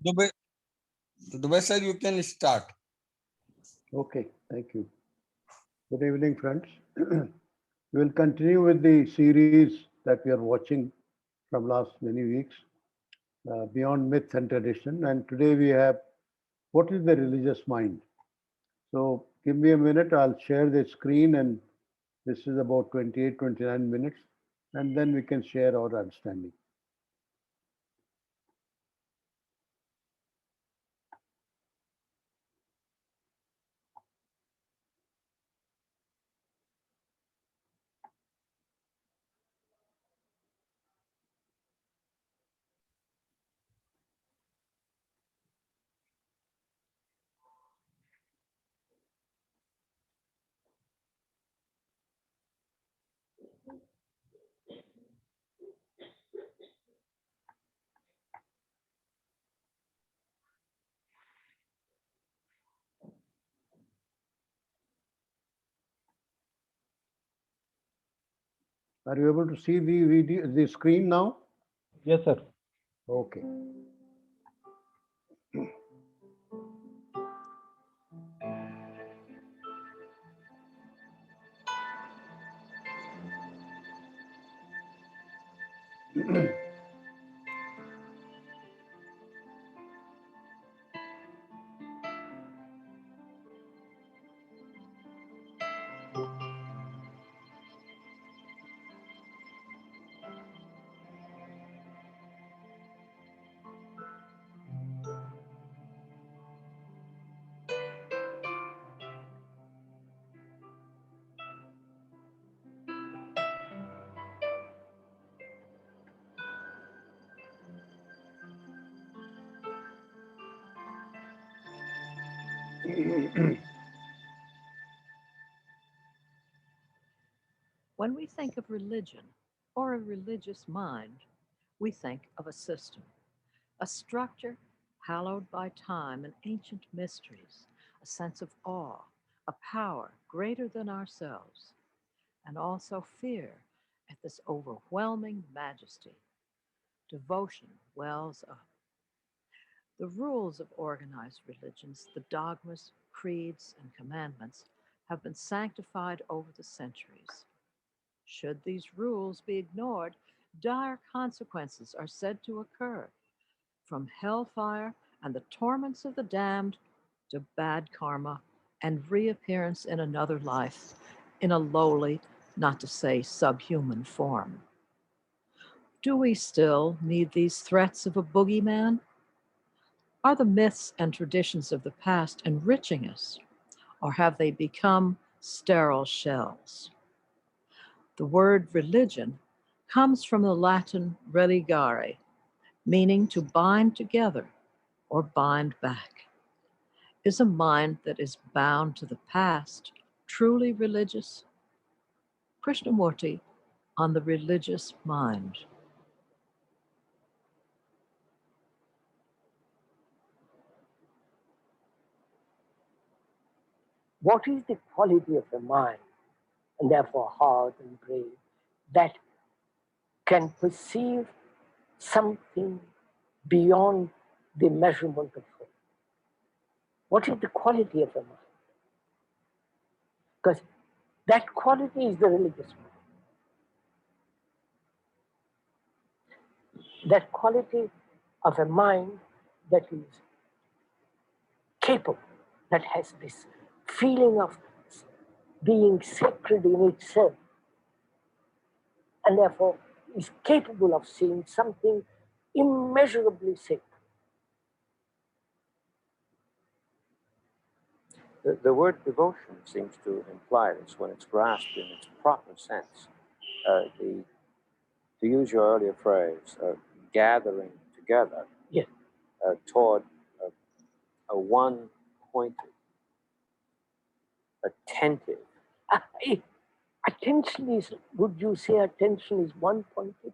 Dubey, Dubey sir, you can start. Okay, thank you. Good evening, friends. We will continue with the series that we are watching from last many weeks, Beyond Myth and Tradition. And today we have What is the Religious Mind? So give me a minute, I'll share the screen, and this is about 28, 29 minutes, and then we can share our understanding. Are you able to see the video, the screen now? Yes, sir. Okay. When we think of religion or a religious mind, we think of a system, a structure hallowed by time and ancient mysteries, a sense of awe, a power greater than ourselves, and also fear at this overwhelming majesty. Devotion wells up. The rules of organized religions, the dogmas, creeds, and commandments, have been sanctified over the centuries. Should these rules be ignored, dire consequences are said to occur, from hellfire and the torments of the damned to bad karma and reappearance in another life in a lowly, not to say subhuman form. Do we still need these threats of a boogeyman? Are the myths and traditions of the past enriching us, or have they become sterile shells? The word religion comes from the Latin religare, meaning to bind together or bind back. Is a mind that is bound to the past truly religious? Krishnamurti on the religious mind. What is the quality of a mind, and therefore heart and brain, that can perceive something beyond the measurement of form? What is the quality of a mind? Because that quality is the religious mind. That quality of a mind that is capable, that has this feeling of being sacred in itself, and therefore is capable of seeing something immeasurably sacred. The word devotion seems to imply this when it's grasped in its proper sense. To use your earlier phrase, gathering together Yes. Toward a one-pointed, attentive. Attention is, would you say attention is one-pointed?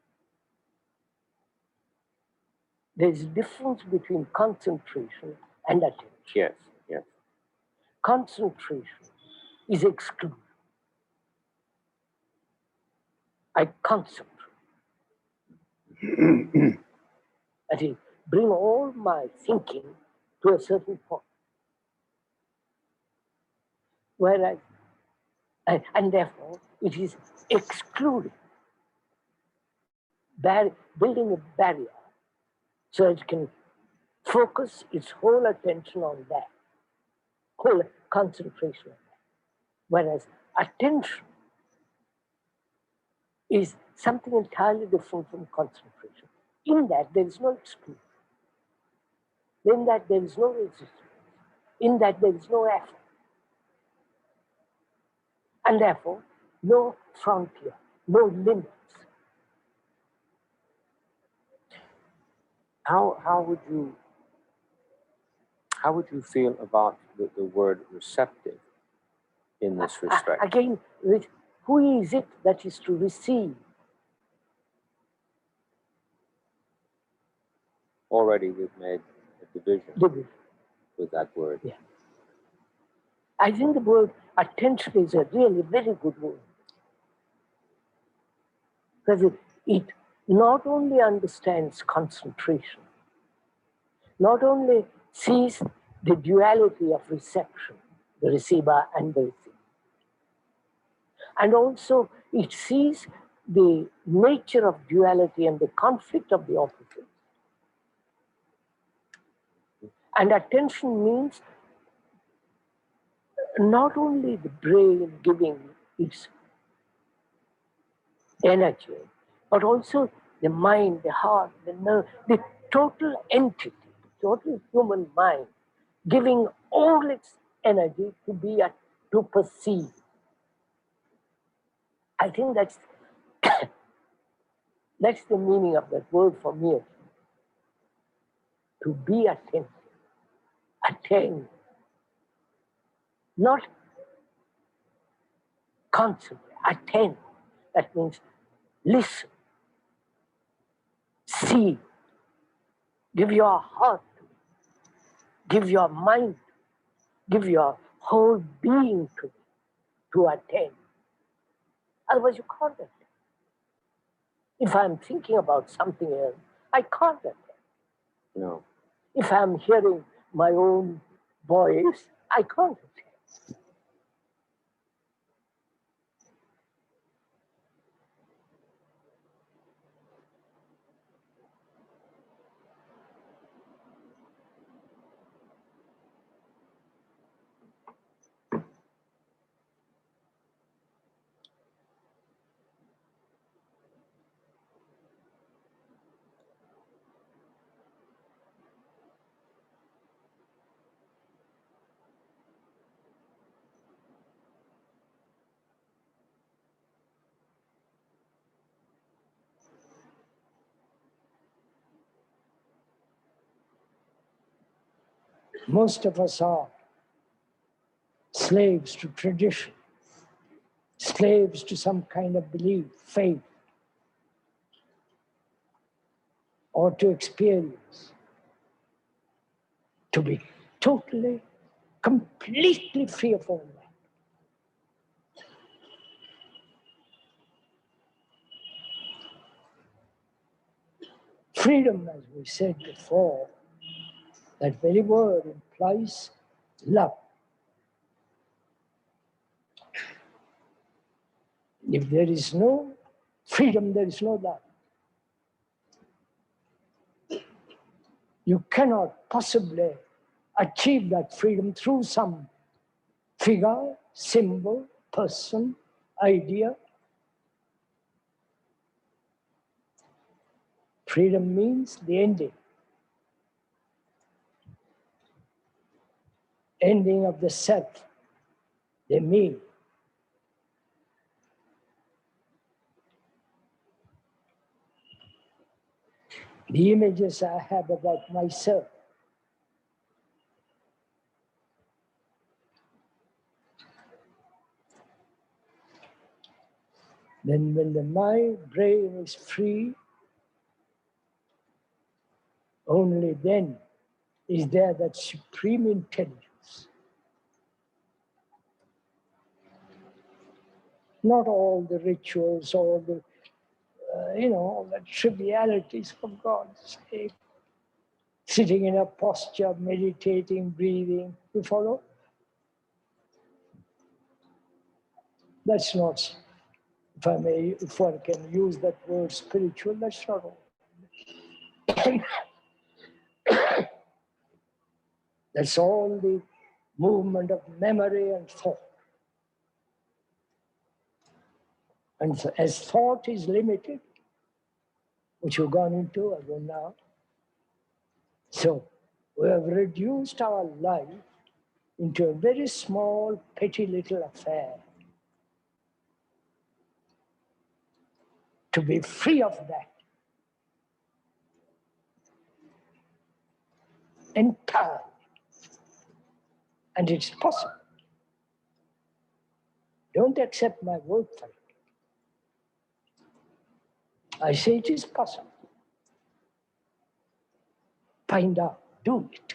There's a difference between concentration and attention. Yes, yes. Concentration is exclusion. I concentrate. That is, bring all my thinking to a certain point. Whereas, and therefore, it is excluding, building a barrier so it can focus its whole attention on that, whole concentration on that. Whereas attention is something entirely different from concentration. In that, there is no exclusion. In that, there is no resistance. In that, there is no effort. And therefore, no frontier, no limits. How would you feel about the word receptive in this respect? Again, who is it that is to receive? Already we've made a division with that word. Yeah. I think the word attention is a really very good word. Because it not only understands concentration, not only sees the duality of reception, the receiver and the receiver, and also it sees the nature of duality and the conflict of the opposites. And attention means not only the brain giving its energy, but also the mind, the heart, the nerve, the total entity, total human mind, giving all its energy to perceive. I think that's that's the meaning of that word for me. To be attentive, attend, not concentrate, attend. That means listen, see, give your heart, give your mind, give your whole being to attend. Otherwise, you can't attend. If I'm thinking about something else, I can't attend. No. If I'm hearing my own voice, I can't attend. Most of us are slaves to tradition, slaves to some kind of belief, faith, or to experience. To be totally, completely free of all that. Freedom, as we said before, that very word implies love. If there is no freedom, there is no love. You cannot possibly achieve that freedom through some figure, symbol, person, idea. Freedom means the ending. Ending of the self, the me. The images I have about myself. Then when my brain is free, only then is there that supreme intelligence. Not all the rituals, all the, all the trivialities, for God's sake. sitting in a posture, meditating, breathing. You follow? That's not, if one can use that word spiritual, that's not all. That's all the movement of memory and thought. And so as thought is limited, which we've gone into again now, so we have reduced our life into a very small, petty little affair. To be free of that entirely. And it's possible. Don't accept my word for it. I say it is possible. Find out, do it.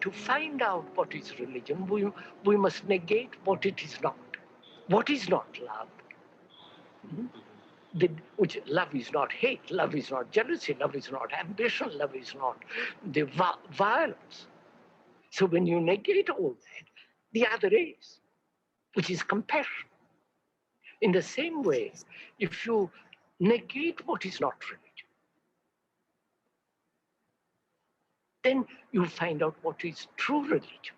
To find out what is religion, we must negate what it is not. What is not love? Which love is not hate, love is not jealousy, love is not ambition, love is not the violence. So when you negate all that, the other is, which is compassion. In the same way, if you negate what is not religion, then you find out what is true religion.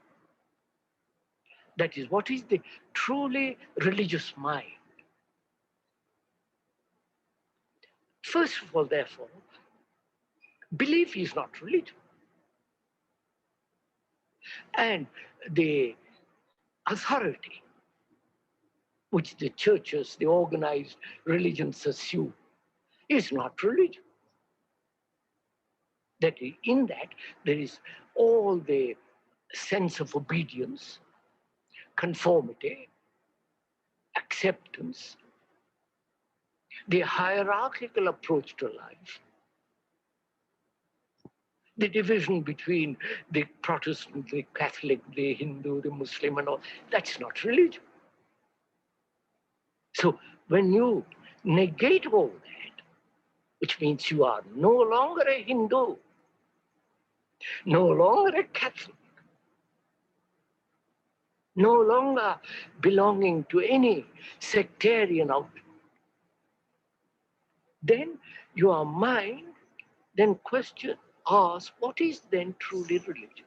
That is, what is the truly religious mind. First of all, therefore, belief is not religion. And the authority which the churches, the organized religions assume, is not religion. That in that there is all the sense of obedience, conformity, acceptance, the hierarchical approach to life, the division between the Protestant, the Catholic, the Hindu, the Muslim, and all, that's not religion. So when you negate all that, which means you are no longer a Hindu, no longer a Catholic, no longer belonging to any sectarian outfit, then your mind then asks, what is then truly religion?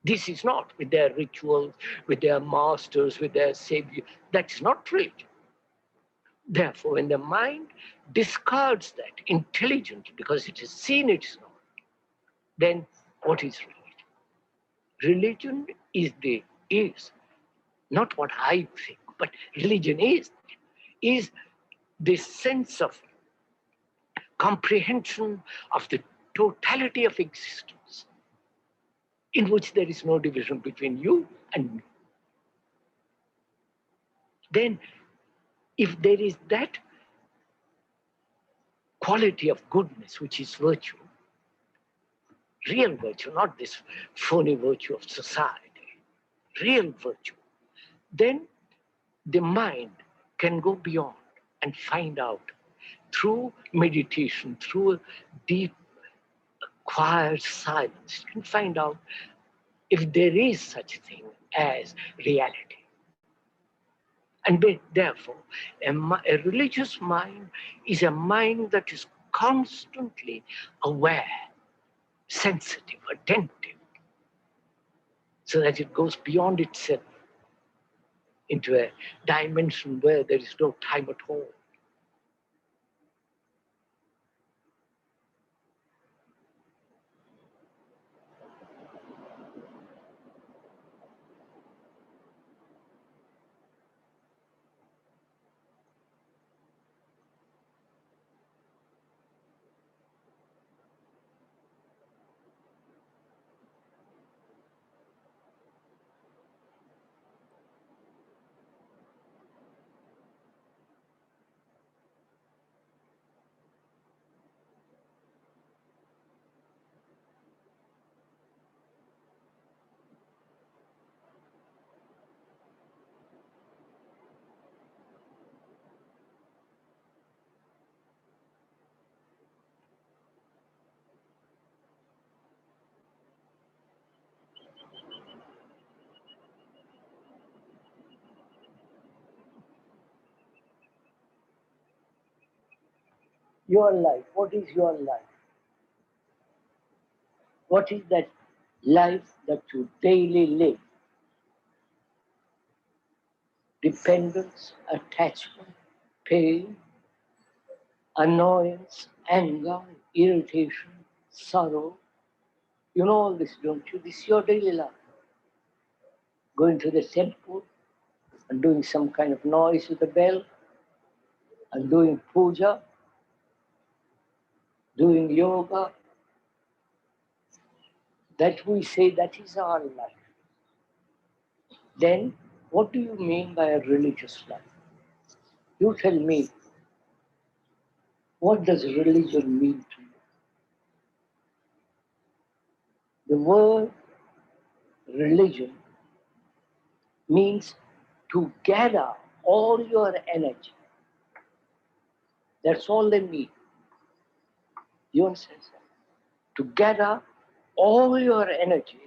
This is not with their rituals, with their masters, with their savior. That's not religion. Therefore, when the mind discards that intelligently because it has seen it's not, then what is religion? Religion is not what I think, but religion is this sense of comprehension of the totality of existence, in which there is no division between you and me. Then, if there is that quality of goodness, which is virtue, real virtue, not this phony virtue of society, real virtue, then the mind can go beyond and find out through meditation, through a deep, quiet silence, you can find out if there is such a thing as reality. And therefore, a religious mind is a mind that is constantly aware, sensitive, attentive, so that it goes beyond itself into a dimension where there is no time at all. Your life, what is your life? What is that life that you daily live? Dependence, attachment, pain, annoyance, anger, irritation, sorrow. You know all this, don't you? This is your daily life. Going to the temple and doing some kind of noise with the bell and doing puja, doing yoga. That we say that is our life. Then what do you mean by a religious life? You tell me, what does religion mean to you? The word religion means to gather all your energy. That's all they mean. You understand? To gather all your energy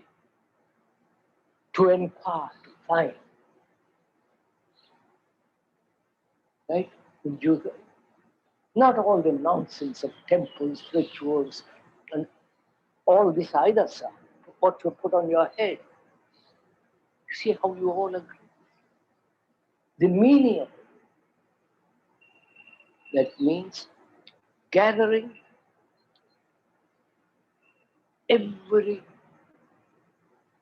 to inquire, to find. Right? Not all the nonsense of temples, rituals, and all this either, sir. What you put on your head. You see how you all agree? The meaning of it, that means gathering every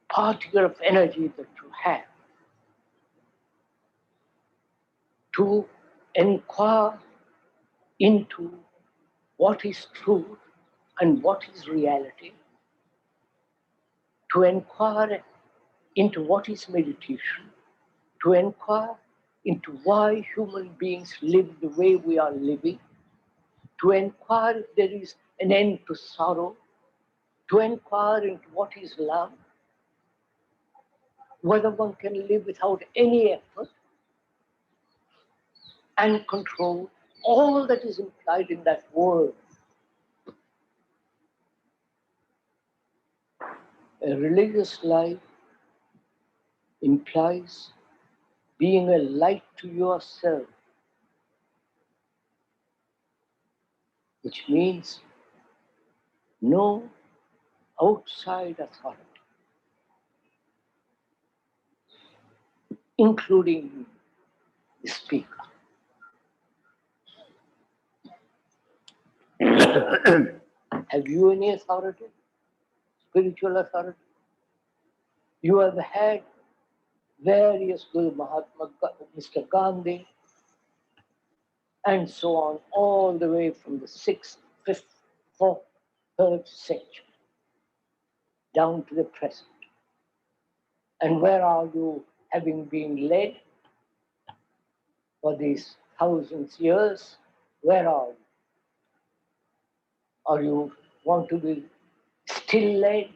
particle of energy that you have to inquire into what is truth and what is reality, to inquire into what is meditation, to inquire into why human beings live the way we are living, to inquire if there is an end to sorrow, to inquire into what is love, whether one can live without any effort, and control all that is implied in that word. A religious life implies being a light to yourself, which means no outside authority, including the speaker. Have you any authority? Spiritual authority? You have had various Guru Mahatma, Mr. Gandhi, and so on, all the way from the 6th, 5th, 4th, 3rd century down to the present. And where are you having been led for these thousands of years? Where are you? Or you want to be still led?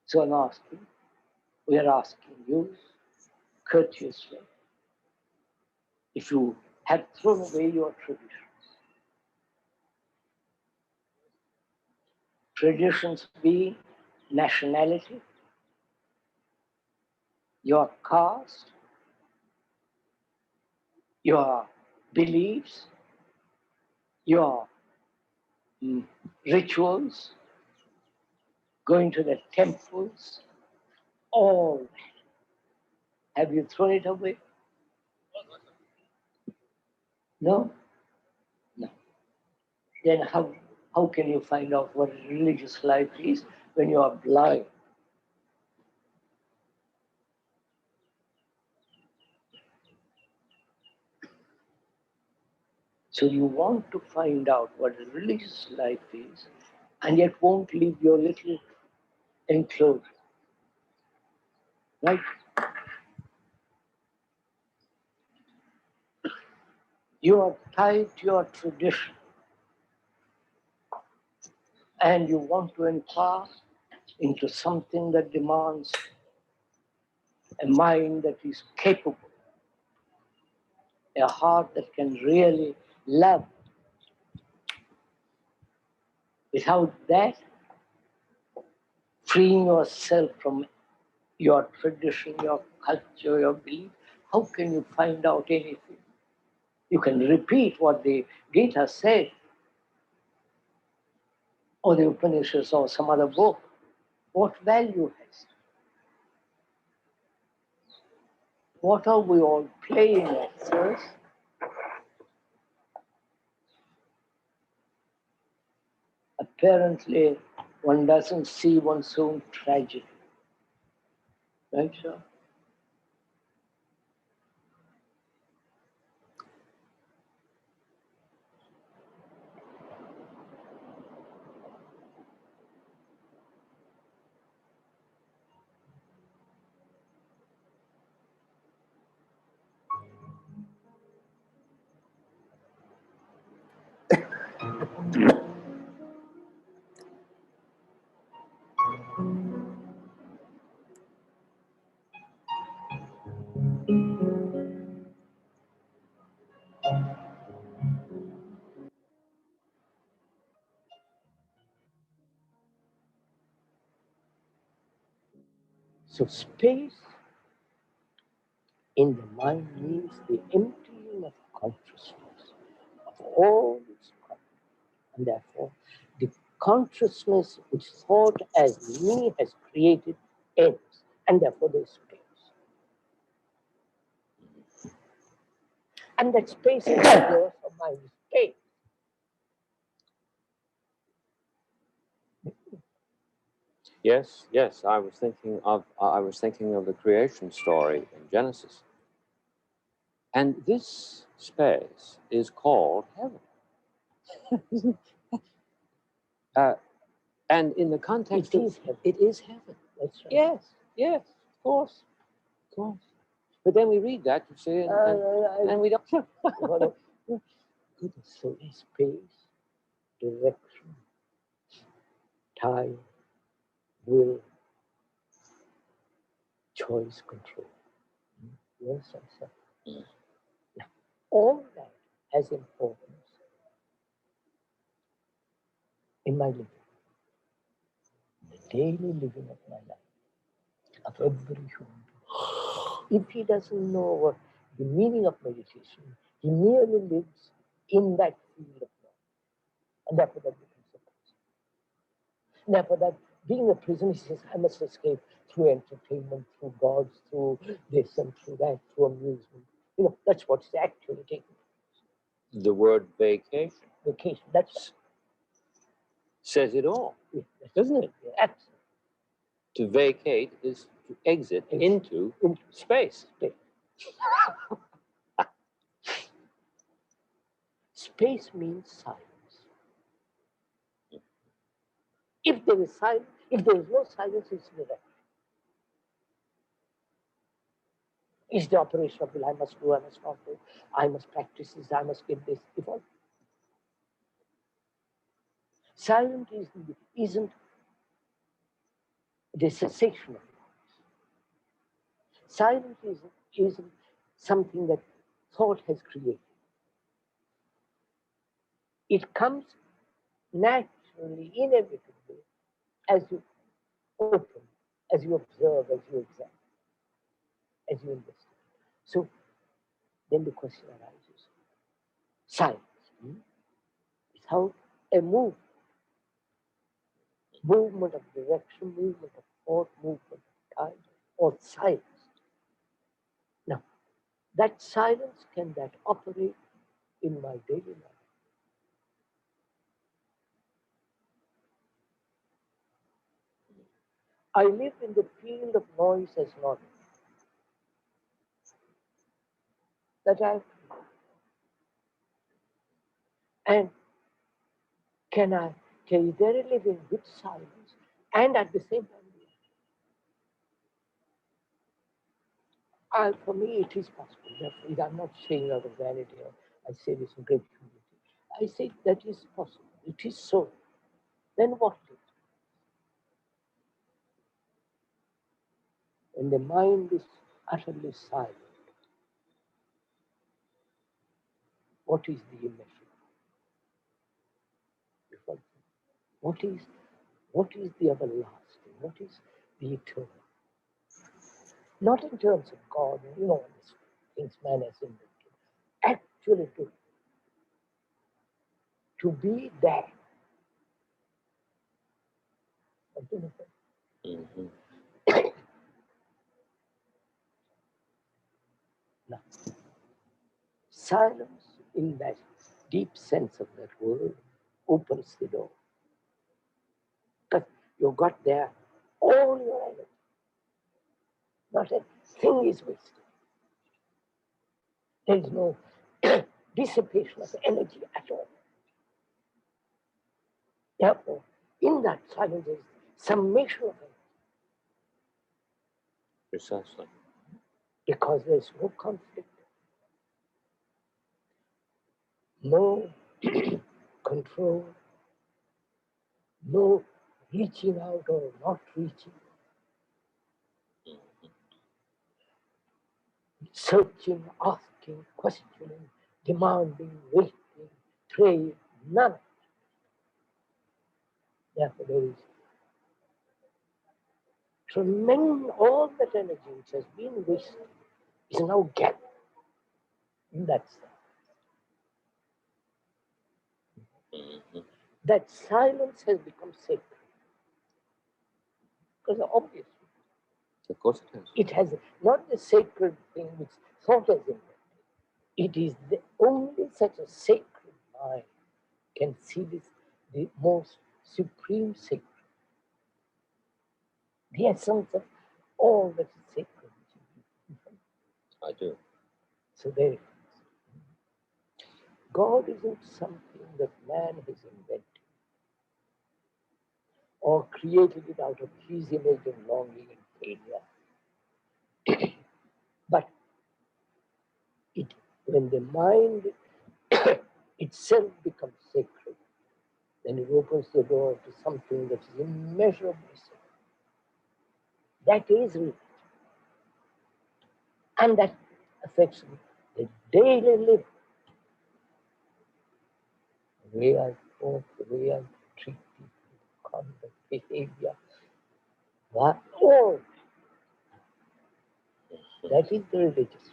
So we are asking you courteously, if you have thrown away your traditions be nationality, your caste, your beliefs, your rituals, going to the temples, all that. Have you thrown it away? No? No. Then how can you find out what religious life is when you are blind? So you want to find out what religious life is, and yet won't leave your little enclosure. Right? You are tied to your tradition, and you want to inquire into something that demands a mind that is capable, a heart that can really love. Without that, freeing yourself from your tradition, your culture, your belief, how can you find out anything? You can repeat what the Gita said, or the Upanishads, or some other book. What value has it? What are we all playing at first? Apparently, one doesn't see one's own tragedy. Right, sir? So space in the mind means the emptying of consciousness, of all its content. And therefore, the consciousness which thought as me has created ends, and therefore there's space. And that space is the universal mind space. Yes. I was thinking of the creation story in Genesis, and this space is called heaven. And in the context It is heaven. it is heaven. That's right. Yes, of course. But then we read that, you see, and we don't. Goodness, so in space, direction, time, will, choice, control. Yes, sir. Now, all that has importance in my living, the daily living of my life, of every human being. If he doesn't know what the meaning of meditation, he merely lives in that field of knowledge. And therefore that becomes a prison. Therefore that being a prisoner, he says, I must escape through entertainment, through gods, through this and through that, through amusement. You know, that's what's actually taking place. The word vacation Vacation, that's says it all, doesn't it? absolutely. To vacate is to exit into space. Space means silence. If there is silence, if there is no silence, it's direct. It's the operation of will. I must do, I must not do. I must practice this, I must get this. Evolve. Silent isn't the cessation of noise. Silence is something that thought has created. It comes naturally, inevitably, as you open, as you observe, as you examine, as you investigate. So then the question arises. Silence without a movement of direction, movement of thought, movement of time, or silence. Now, that silence, can that operate in my daily life? I live in the field of noise as knowledge that I have to do. And can there live in with silence and at the same time? For me, it is possible. I'm not saying out of vanity. I say this in great humility. I say that is possible. It is so. Then what is? When the mind is utterly silent, what is the immeasurable? What is the everlasting? What is the eternal? Not in terms of God and all these things man has invented. Actually to be there. Mm-hmm. Now, silence in that deep sense of that word opens the door. Because you got there all your energy. Not a thing is wasted. There is no dissipation of energy at all. Therefore, in that silence is summation of energy. Precisely. Because there is no conflict, no control, no reaching out or not reaching, searching, asking, questioning, demanding, waiting, praying, none of it. Therefore, there is tremendous, all that energy which has been wasted is now gathered in that silence. Mm-hmm. That silence has become sacred. Because obviously, Of course it is. it has not the sacred thing which thought has invented. It is only such a sacred mind can see this, the most supreme sacred, the essence of all that is sacred. I do. So there it is. God isn't something that man has invented or created it out of his image and longing and failure. But when the mind itself becomes sacred, then it opens the door to something that is immeasurably sacred. That is real. And that affects the daily living, the way I talk, the way I treat people, conduct, behavior, all. That is the religious.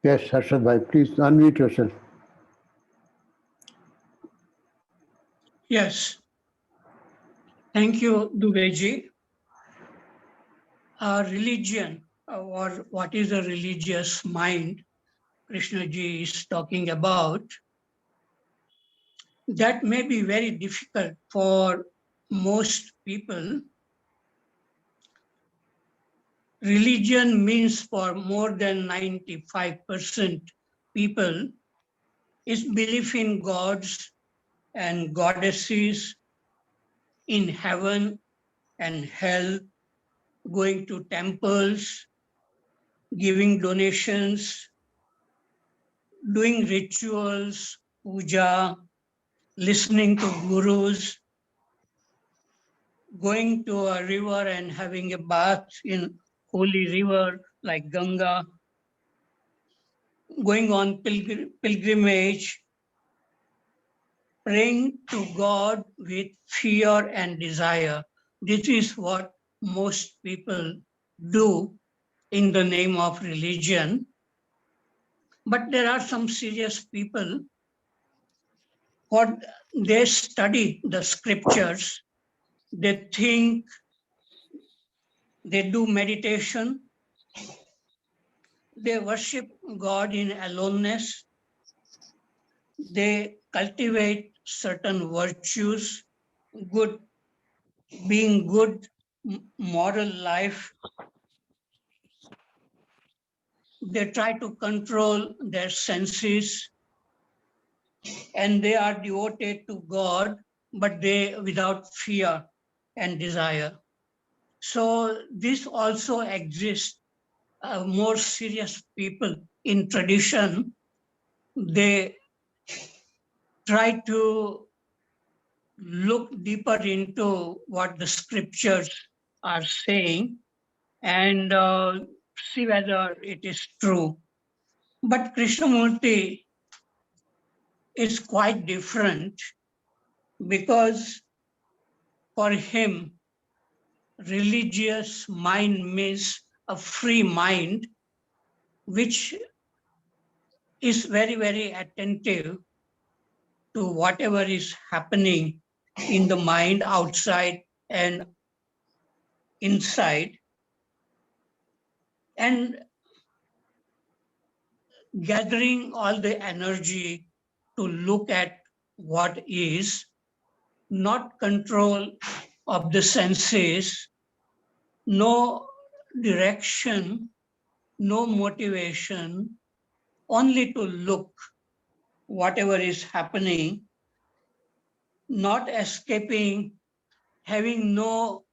Yes, Harshad bhai, please unmute yourself. Yes. Thank you, Dubeyji. Religion, or what is a religious mind, Krishnaji is talking about, that may be very difficult for most people. Religion means for more than 95% people is belief in gods and goddesses, in heaven and hell, going to temples, giving donations, doing rituals, puja, listening to gurus, going to a river and having a bath in holy river like Ganga, going on pilgrimage, praying to God with fear and desire. This is what most people do in the name of religion. But there are some serious people, what they study the scriptures, they think, they do meditation, they worship God in aloneness, they cultivate certain virtues, good, being good, moral life. They try to control their senses, and they are devoted to God, but they without fear and desire. So this also exists. More serious people in tradition, they try to look deeper into what the scriptures are saying and see whether it is true. But Krishnamurti is quite different, because for him, religious mind means a free mind, which is very, very attentive to whatever is happening in the mind, outside and inside, and gathering all the energy to look at what is, not control of the senses, no direction, no motivation, only to look whatever is happening, not escaping, having no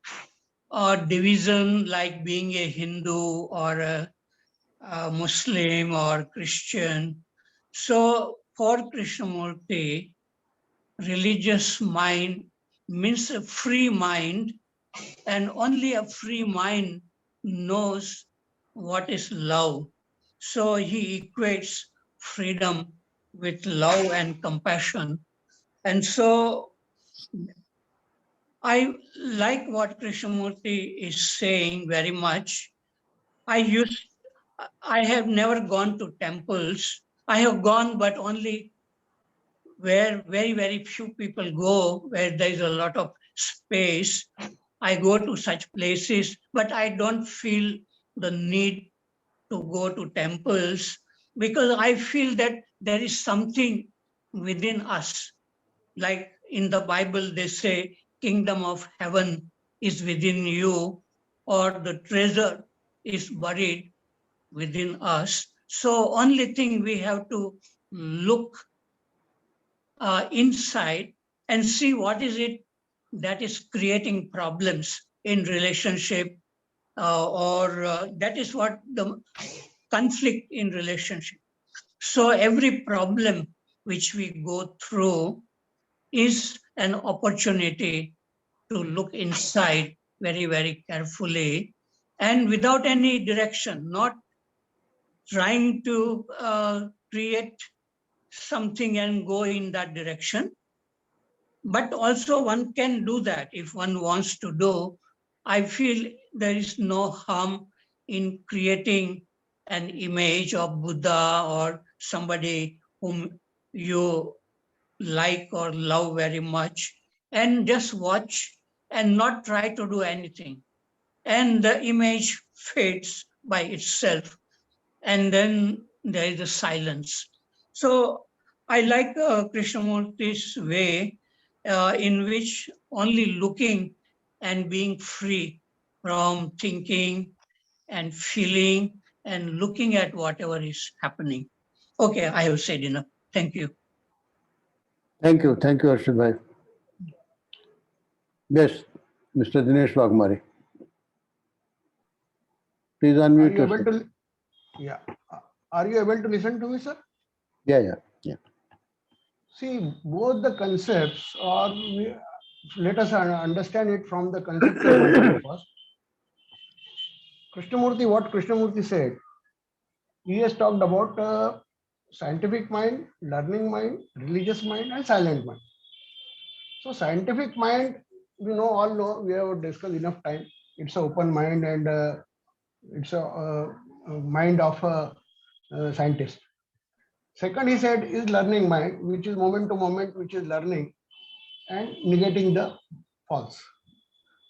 division like being a Hindu or a Muslim or Christian. So for Krishnamurti, religious mind means a free mind, and only a free mind knows what is love. So he equates freedom with love and compassion. And so I like what Krishnamurti is saying very much. I have never gone to temples. I have gone, but only where very, very few people go, where there is a lot of space. I go to such places, but I don't feel the need to go to temples, because I feel that there is something within us. Like in the Bible, they say, kingdom of heaven is within you, or the treasure is buried within us. So only thing we have to look inside and see what is it that is creating problems in relationship, or that is what the conflict in relationship. So every problem which we go through is an opportunity to look inside very, very carefully and without any direction, not trying to create something and go in that direction. But also one can do that if one wants to do. I feel there is no harm in creating an image of Buddha or somebody whom you like or love very much, and just watch and not try to do anything. And the image fades by itself, and then there is a silence. So I like Krishnamurti's way in which only looking and being free from thinking and feeling and looking at whatever is happening. Okay, I have said enough. Thank you. Thank you. Thank you, Harshad bhai. Yes, Mr. Dinesh Waghmare. Please Are unmute you able yourself. to? Yeah. Are you able to listen to me, sir? Yeah. See, both the concepts, or let us understand it from the conceptual point of view first. Krishnamurti, what Krishnamurti said, he has talked about scientific mind, learning mind, religious mind, and silent mind. So, scientific mind, all know, we have discussed enough time. It's an open mind, and it's a mind of a scientist. Second, he said, is learning mind, which is moment to moment, which is learning and negating the false.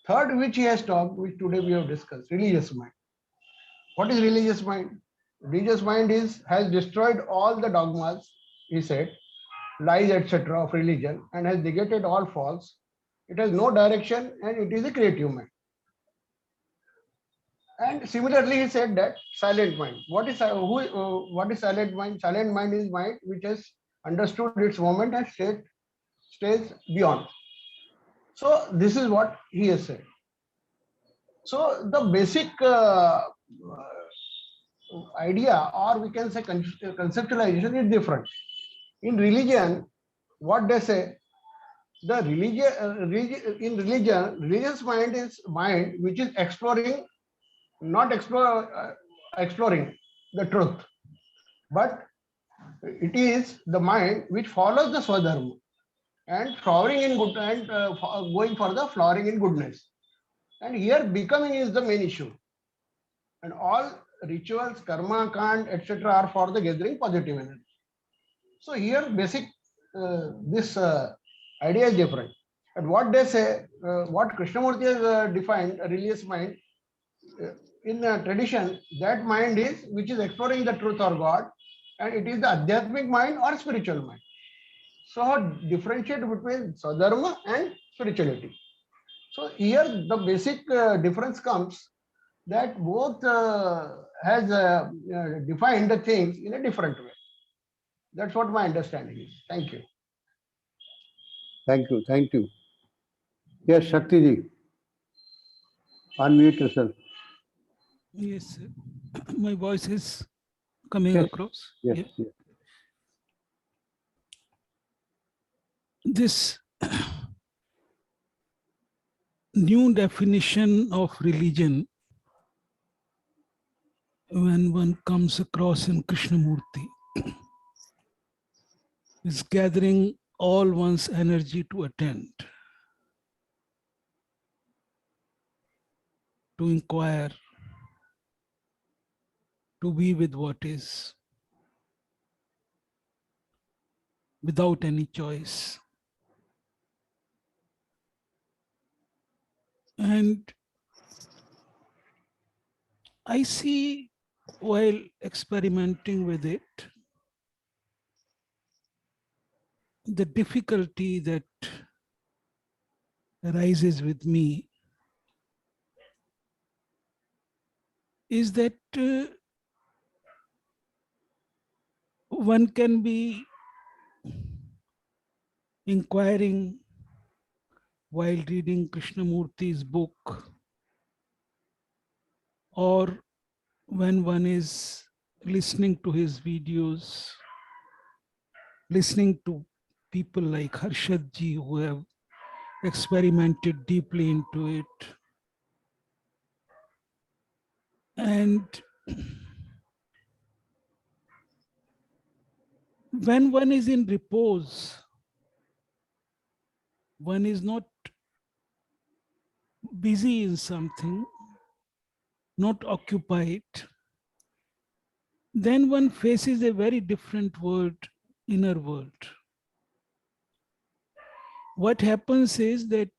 Third, which he has talked, which today we have discussed, religious mind. What is religious mind? Religious mind has destroyed all the dogmas, he said, lies, etc. of religion, and has negated all false. It has no direction, and it is a creative mind. And similarly, he said that silent mind. What is silent mind? Silent mind is mind which has understood its moment and stays beyond. So this is what he has said. So the basic idea, or we can say conceptualization, is different. In religion, what they say, the religious mind is mind which is exploring, not exploring the truth, but it is the mind which follows the swadharma and flowering in good, and going for the flowering in goodness. And here becoming is the main issue. And all rituals, karma, kand, etc. are for the gathering positive energy. So here basic this idea is different. And what they say, what Krishnamurti has defined, a religious mind, in tradition, that mind is which is exploring the truth or God, and it is the adhyatmic mind or spiritual mind. So how differentiate between sadharma and spirituality. So here the basic difference comes that both has defined the things in a different way. That's what my understanding is. Thank you. Thank you. Yes, Shakti ji. Unmute yourself. Yes, sir. My voice is coming Yes. across. Yes. Yeah. Yes. This new definition of religion, when one comes across in Krishnamurti, is gathering all one's energy to attend, to inquire, to be with what is, without any choice. And I see, while experimenting with it, the difficulty that arises with me is that one can be inquiring while reading Krishnamurti's book, or when one is listening to his videos, listening to people like Harshad ji who have experimented deeply into it. And when one is in repose, one is not busy in something, not occupied, then one faces a very different world, inner world. What happens is that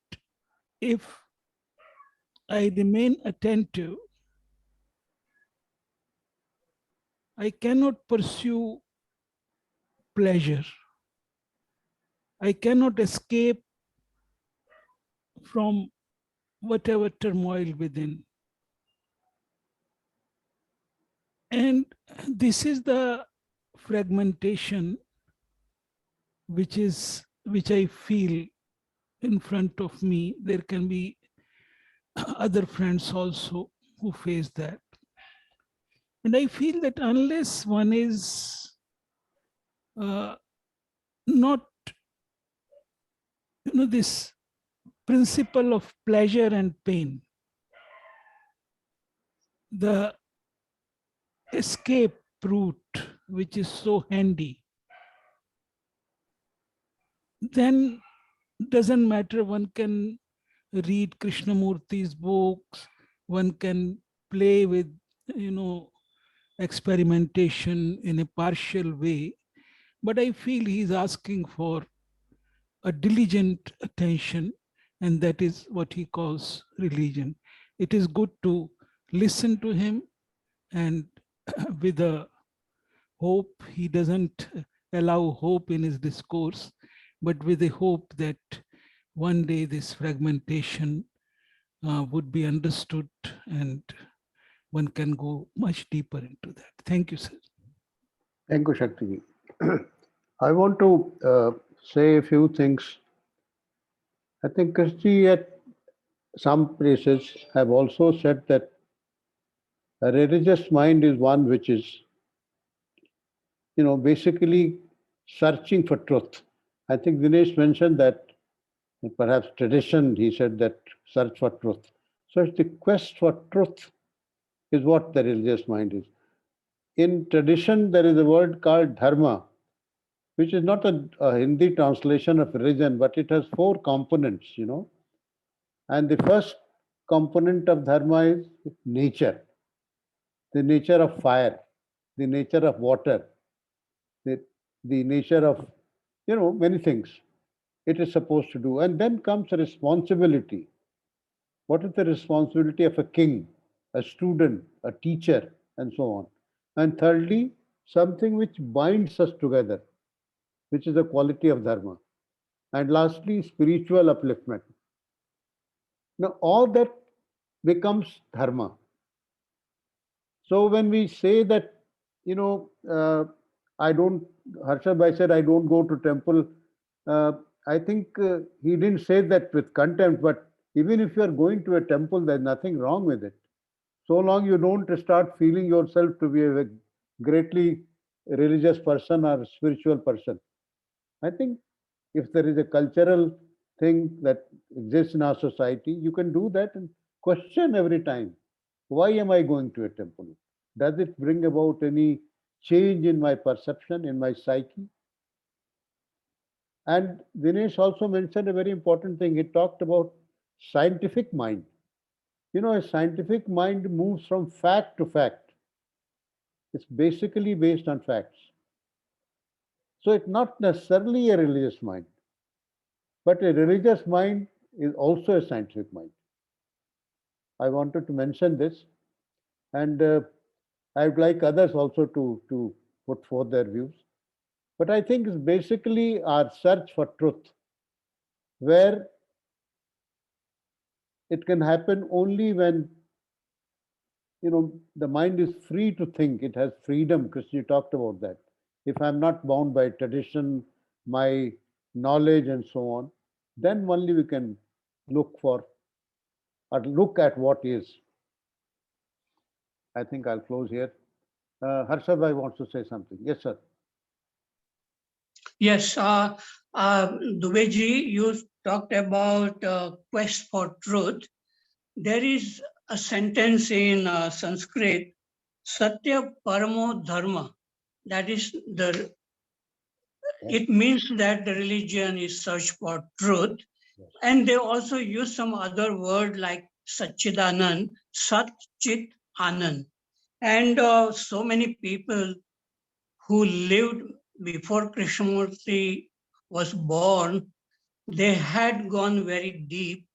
if I remain attentive, I cannot pursue pleasure. I cannot escape from whatever turmoil within. And this is the fragmentation which I feel in front of me. There can be other friends also who face that. And I feel that unless one is not, this principle of pleasure and pain, the escape route, which is so handy, then doesn't matter. One can read Krishnamurti's books, one can play with, experimentation in a partial way, but I feel he's asking for a diligent attention, and that is what he calls religion. It is good to listen to him, and with a hope, he doesn't allow hope in his discourse, but with a hope that one day this fragmentation would be understood and one can go much deeper into that. Thank you, sir. Thank you, Shakti. I want to say a few things. I think Krishji at some places have also said that a religious mind is one which is, basically searching for truth. I think Dinesh mentioned that perhaps tradition, he said that search for truth. So it's the quest for truth is what the religious mind is. In tradition, there is a word called dharma, which is not a Hindi translation of religion, but it has 4 components, And the first component of dharma is nature, the nature of fire, the nature of water, the nature of, many things it is supposed to do. And then comes responsibility. What is the responsibility of a king, a student, a teacher, and so on? And thirdly, something which binds us together, which is the quality of dharma. And lastly, spiritual upliftment. Now, all that becomes dharma. So when we say that, Harshad Bhai said, I don't go to temple. I think he didn't say that with contempt, but even if you are going to a temple, there's nothing wrong with it. So long you don't start feeling yourself to be a greatly religious person or spiritual person. I think if there is a cultural thing that exists in our society, you can do that and question every time. Why am I going to a temple? Does it bring about any change in my perception, in my psyche? And Dinesh also mentioned a very important thing. He talked about scientific mind. A scientific mind moves from fact to fact. It's basically based on facts. So it's not necessarily a religious mind, but a religious mind is also a scientific mind. I wanted to mention this, and I would like others also to put forth their views. But I think it's basically our search for truth, where it can happen only when the mind is free to think. It has freedom. Krishna talked about that. If I'm not bound by tradition, my knowledge, and so on, then only we can look for or look at what is. I think I'll close here. Harshad Bhai wants to say something. Yes, sir. Yes, Dubeyji, you talked about quest for truth. There is a sentence in Sanskrit, Satya Paramo Dharma. That is it means that the religion is search for truth. Yes. And they also use some other word like Satchidanand, Sat Chit Anand. And so many people who lived before Krishnamurti was born, they had gone very deep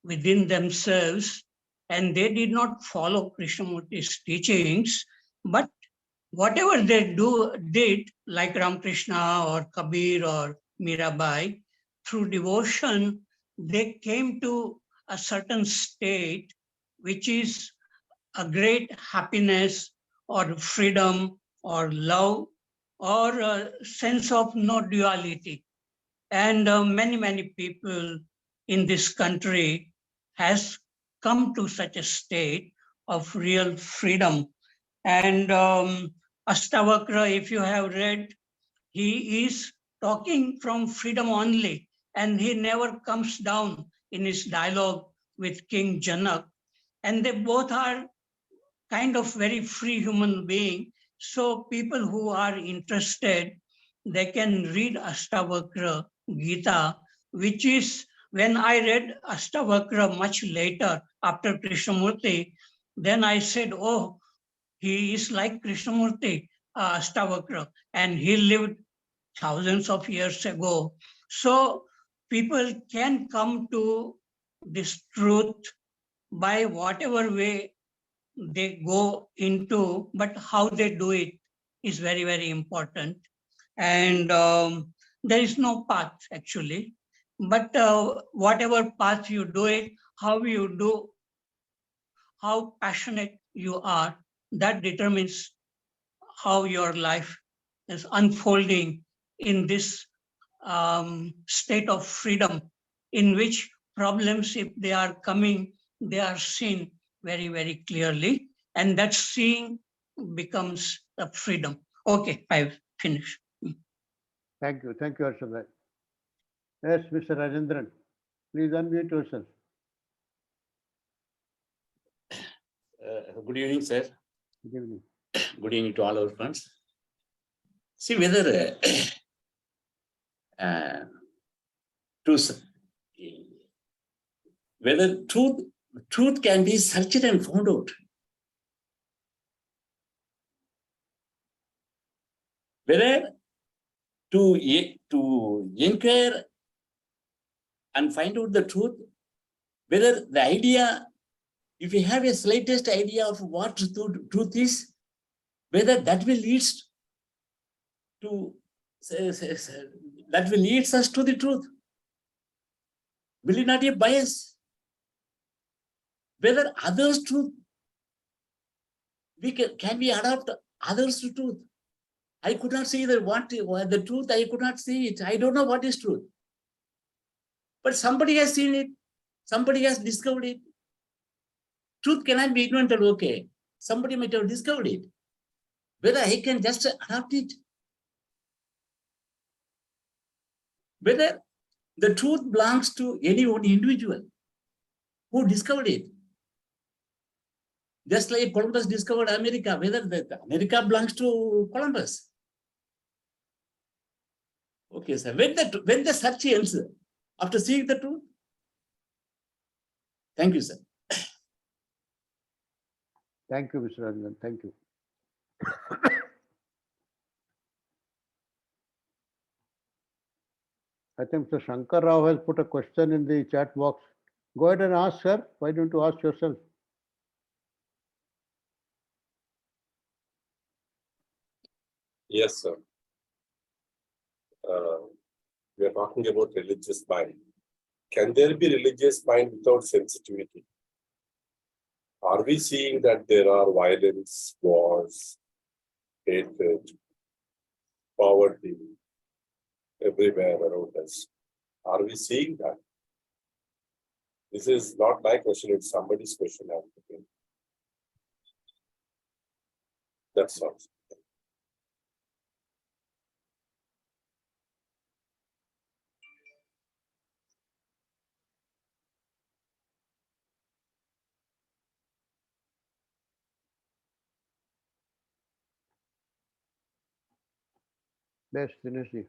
within themselves and they did not follow Krishnamurti's teachings, but whatever they did, like Ramakrishna or Kabir or Mirabai, through devotion, they came to a certain state which is a great happiness or freedom or love or a sense of no duality. And many people in this country has come to such a state of real freedom. And Astavakra, if you have read, he is talking from freedom only, and he never comes down in his dialogue with King Janak. And they both are kind of very free human being. So people who are interested, they can read Astavakra Gita, which is when I read Astavakra much later after Krishnamurti, then I said, oh, he is like Krishnamurti, Astavakra, and he lived thousands of years ago. So people can come to this truth by whatever way they go into, but how they do it is very important. And there is no path actually, but whatever path you do it, how you do, how passionate you are, that determines how your life is unfolding in this state of freedom in which problems, if they are coming, they are seen very clearly, and that seeing becomes a freedom. Okay, I've finished. Thank you, Harshad. Yes, Mr. Rajendran, please unmute yourself. Good evening, sir. Good evening. Good evening to all our friends. See whether whether truth can be searched and found out. Whether to inquire and find out the truth, whether the idea, if you have a slightest idea of what truth is, whether that will lead to that will lead us to the truth. Will it not be a bias? Whether others' truth, can we adopt others' to truth? I could not see the truth, I could not see it. I don't know what is truth. But somebody has seen it, somebody has discovered it. Truth cannot be invented, okay. Somebody might have discovered it. Whether I can just adopt it. Whether the truth belongs to any one individual who discovered it. Just like Columbus discovered America, whether America belongs to Columbus. Okay, sir. When the search ends, after seeing the truth. Thank you, sir. Thank you, Mr. Rajendran. Thank you. I think Mr. Shankar Rao has put a question in the chat box. Go ahead and ask, sir. Why don't you ask yourself? Yes, sir. We are talking about religious mind. Can there be religious mind without sensitivity? Are we seeing that there are violence, wars, hatred, poverty everywhere around us? Are we seeing that? This is not my question, it's somebody's question. That's all. Yes, Dinesh.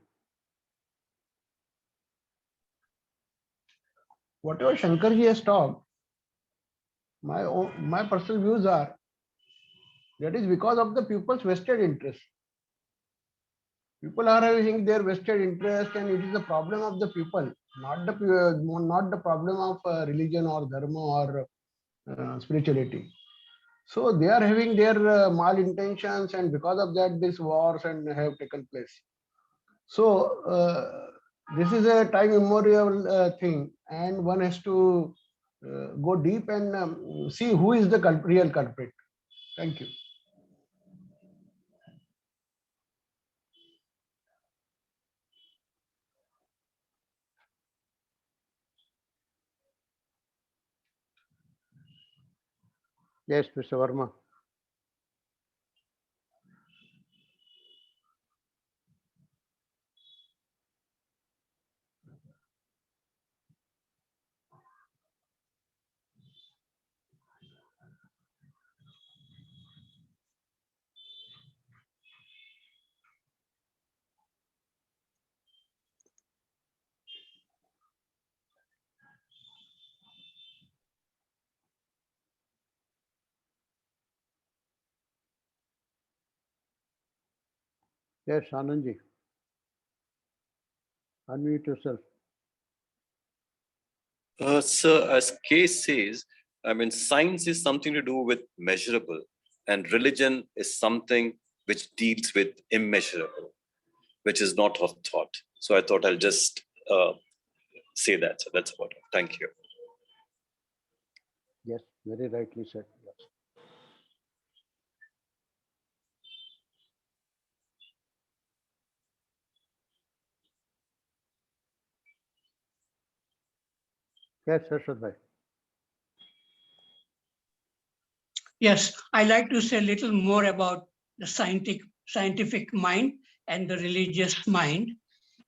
Whatever Shankar ji has talked, my personal views are That is because of the people's vested interest. People are having their vested interest, and it is the problem of the people, not the problem of religion or dharma or spirituality. So they are having their malintentions, and because of that, these wars and have taken place. So this is a time immemorial thing, and one has to go deep and see who is the real culprit. Thank you. Yes, Mr. Verma. Yes, Anandji. Unmute yourself. Sir, as case says, I mean, science is something to do with measurable, and religion is something which deals with immeasurable, which is not of thought. So I thought I'll just say that. So that's about it. Thank you. Yes, very rightly said. Yes. Yes, Harshad bhai. Yes, I like to say a little more about the scientific mind and the religious mind.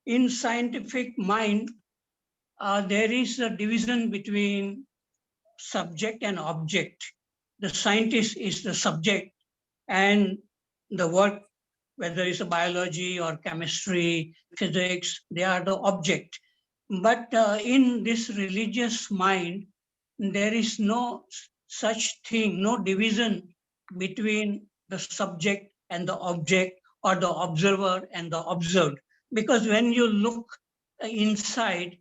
In scientific mind, there is a division between subject and object. The scientist is the subject, and the work, whether it's a biology or chemistry, physics, they are the object. But in this religious mind, there is no such thing, no division between the subject and the object, or the observer and the observed. Because when you look inside,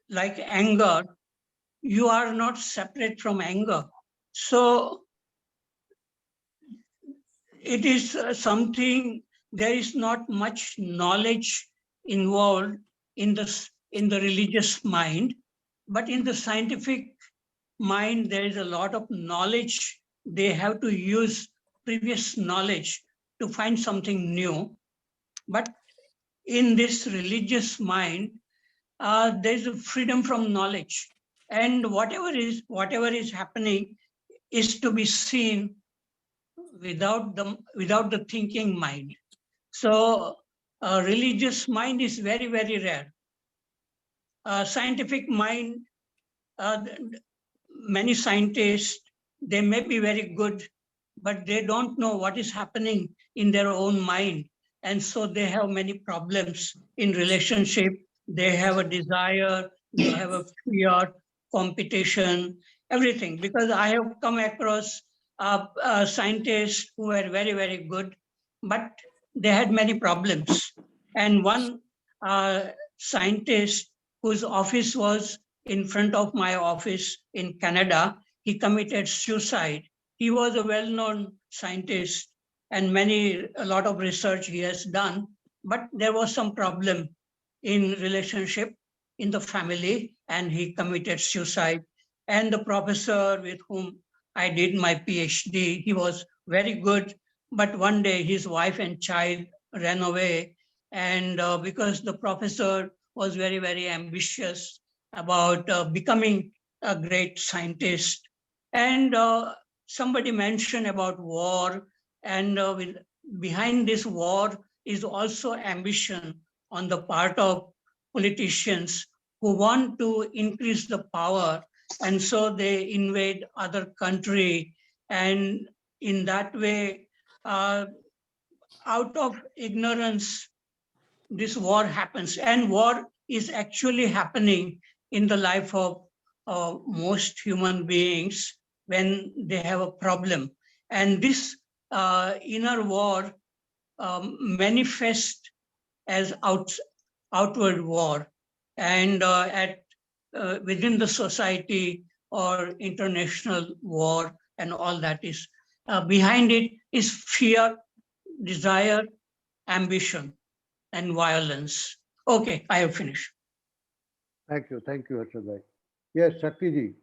like anger, you are not separate from anger. So it is something, there is not much knowledge involved in the religious mind, but in the scientific mind, there is a lot of knowledge. They have to use previous knowledge to find something new. But in this religious mind, there is a freedom from knowledge, and whatever is happening is to be seen without the thinking mind. So religious mind is very, very rare. Scientific mind, many scientists, they may be very good, but they don't know what is happening in their own mind. And so they have many problems in relationship. They have a desire, they have a fear, competition, everything. Because I have come across scientists who were very, very good, but they had many problems. And one scientist whose office was in front of my office in Canada, he committed suicide. He was a well-known scientist, and a lot of research he has done, but there was some problem in relationship in the family, and he committed suicide. And the professor with whom I did my PhD, he was very good, but one day his wife and child ran away, and because the professor was very, very ambitious about becoming a great scientist. And somebody mentioned about war, and behind this war is also ambition on the part of politicians who want to increase the power, and so they invade other country, and in that way, out of ignorance, this war happens. And war is actually happening in the life of most human beings. when they have a problem. And this inner war manifests as outward war. And within the society or international war and all that is, behind it is fear, desire, ambition, and violence. Okay, I have finished. Thank you, Harshad bhai. Yes, Shakti ji,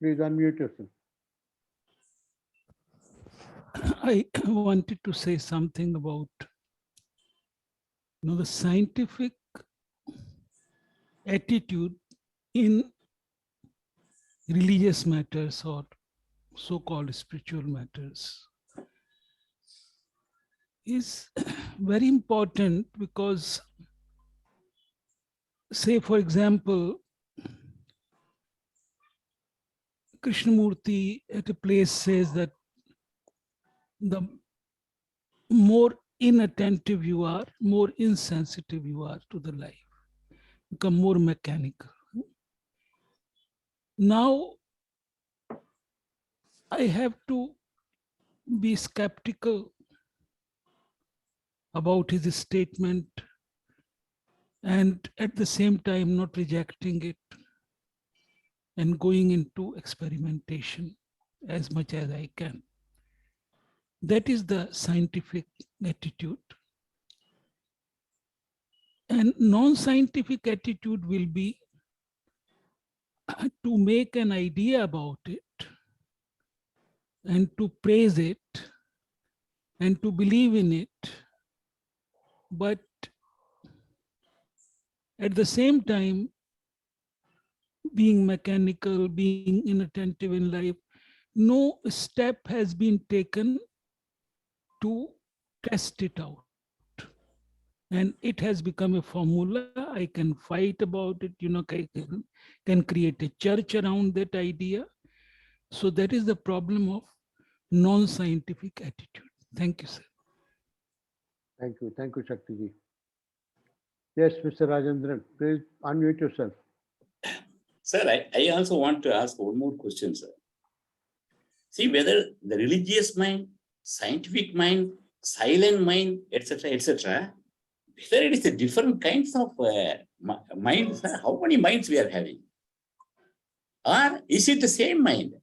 please unmute yourself. I wanted to say something about the scientific attitude in religious matters or so-called spiritual matters is very important because, say, for example, Krishnamurti at a place says that the more inattentive you are, more insensitive you are to the life, become more mechanical. Now, I have to be skeptical about his statement and at the same time not rejecting it and going into experimentation as much as I can. That is the scientific attitude. And non-scientific attitude will be to make an idea about it and to praise it and to believe in it, but at the same time being mechanical, being inattentive in life. No step has been taken to test it out. And it has become a formula. I can fight about it, can create a church around that idea. So that is the problem of non-scientific attitude. Thank you, sir. Thank you, Shakti ji. Yes, Mr. Rajendran, please unmute yourself. Sir, I also want to ask one more question, sir. See whether the religious mind, scientific mind, silent mind, etc., whether it is a different kinds of minds, how many minds we are having? Or is it the same mind?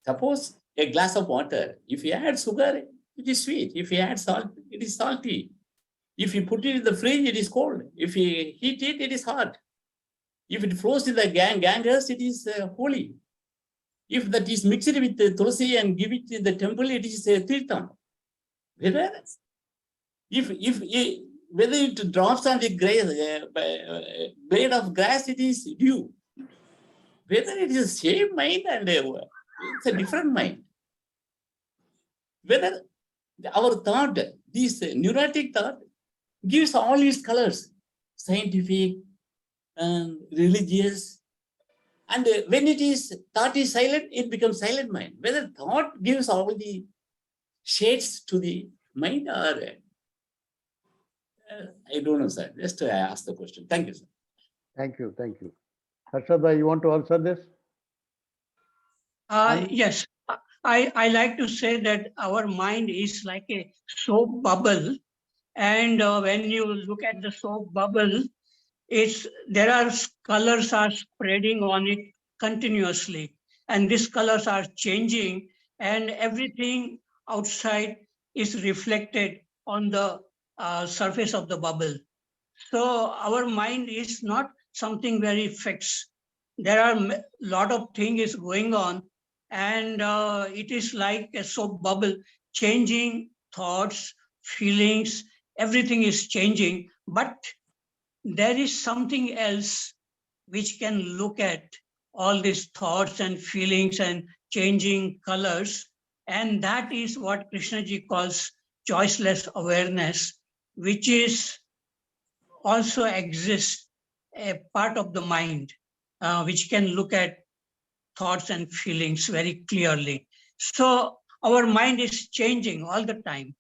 Suppose a glass of water, if you add sugar, it is sweet. If you add salt, it is salty. If you put it in the fridge, it is cold. If you heat it, it is hot. If it flows in the Ganges, it is holy. If that is mixed with the tulsi and give it in the temple, it is tirtham. Whether it drops on the blade of grass, it is dew. Whether it is the same mind and it's a different mind. Whether our thought, this neurotic thought, gives all its colors, scientific and religious. And when thought is silent, it becomes silent mind. Whether thought gives all the shades to the mind or I don't know, sir. Just to ask the question. Thank you, sir. Thank you. Harshad bhai, you want to answer this? Yes, I like to say that our mind is like a soap bubble. And when you look at the soap bubble, there are colors are spreading on it continuously. And these colors are changing and everything outside is reflected on the surface of the bubble. So our mind is not something very fixed. There are a lot of things going on and it is like a soap bubble, changing thoughts, feelings, everything is changing. But there is something else which can look at all these thoughts and feelings and changing colors. And that is what Krishnaji calls choiceless awareness, which is also exists a part of the mind, which can look at thoughts and feelings very clearly. So our mind is changing all the time.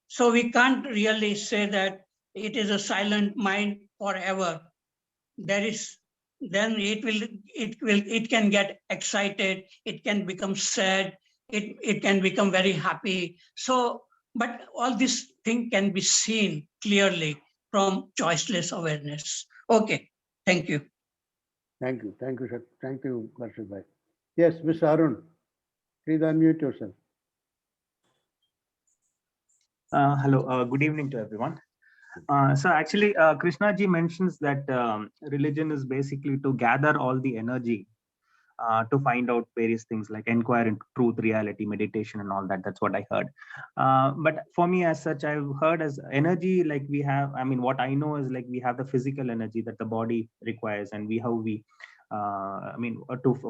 So we can't really say that it is a silent mind forever. There is then it can get excited, it can become sad, it can become very happy. So, but all this thing can be seen clearly from choiceless awareness. Okay, thank you. Thank you. Thank you, Harshad Bhai. Yes, Ms. Arun, please unmute yourself. Hello, good evening to everyone. So actually, Krishna ji mentions that religion is basically to gather all the energy to find out various things like inquire into truth, reality, meditation, and all that. That's what I heard. But for me, as such, I've heard as energy, like we have, I mean, what I know is like we have the physical energy that the body requires, and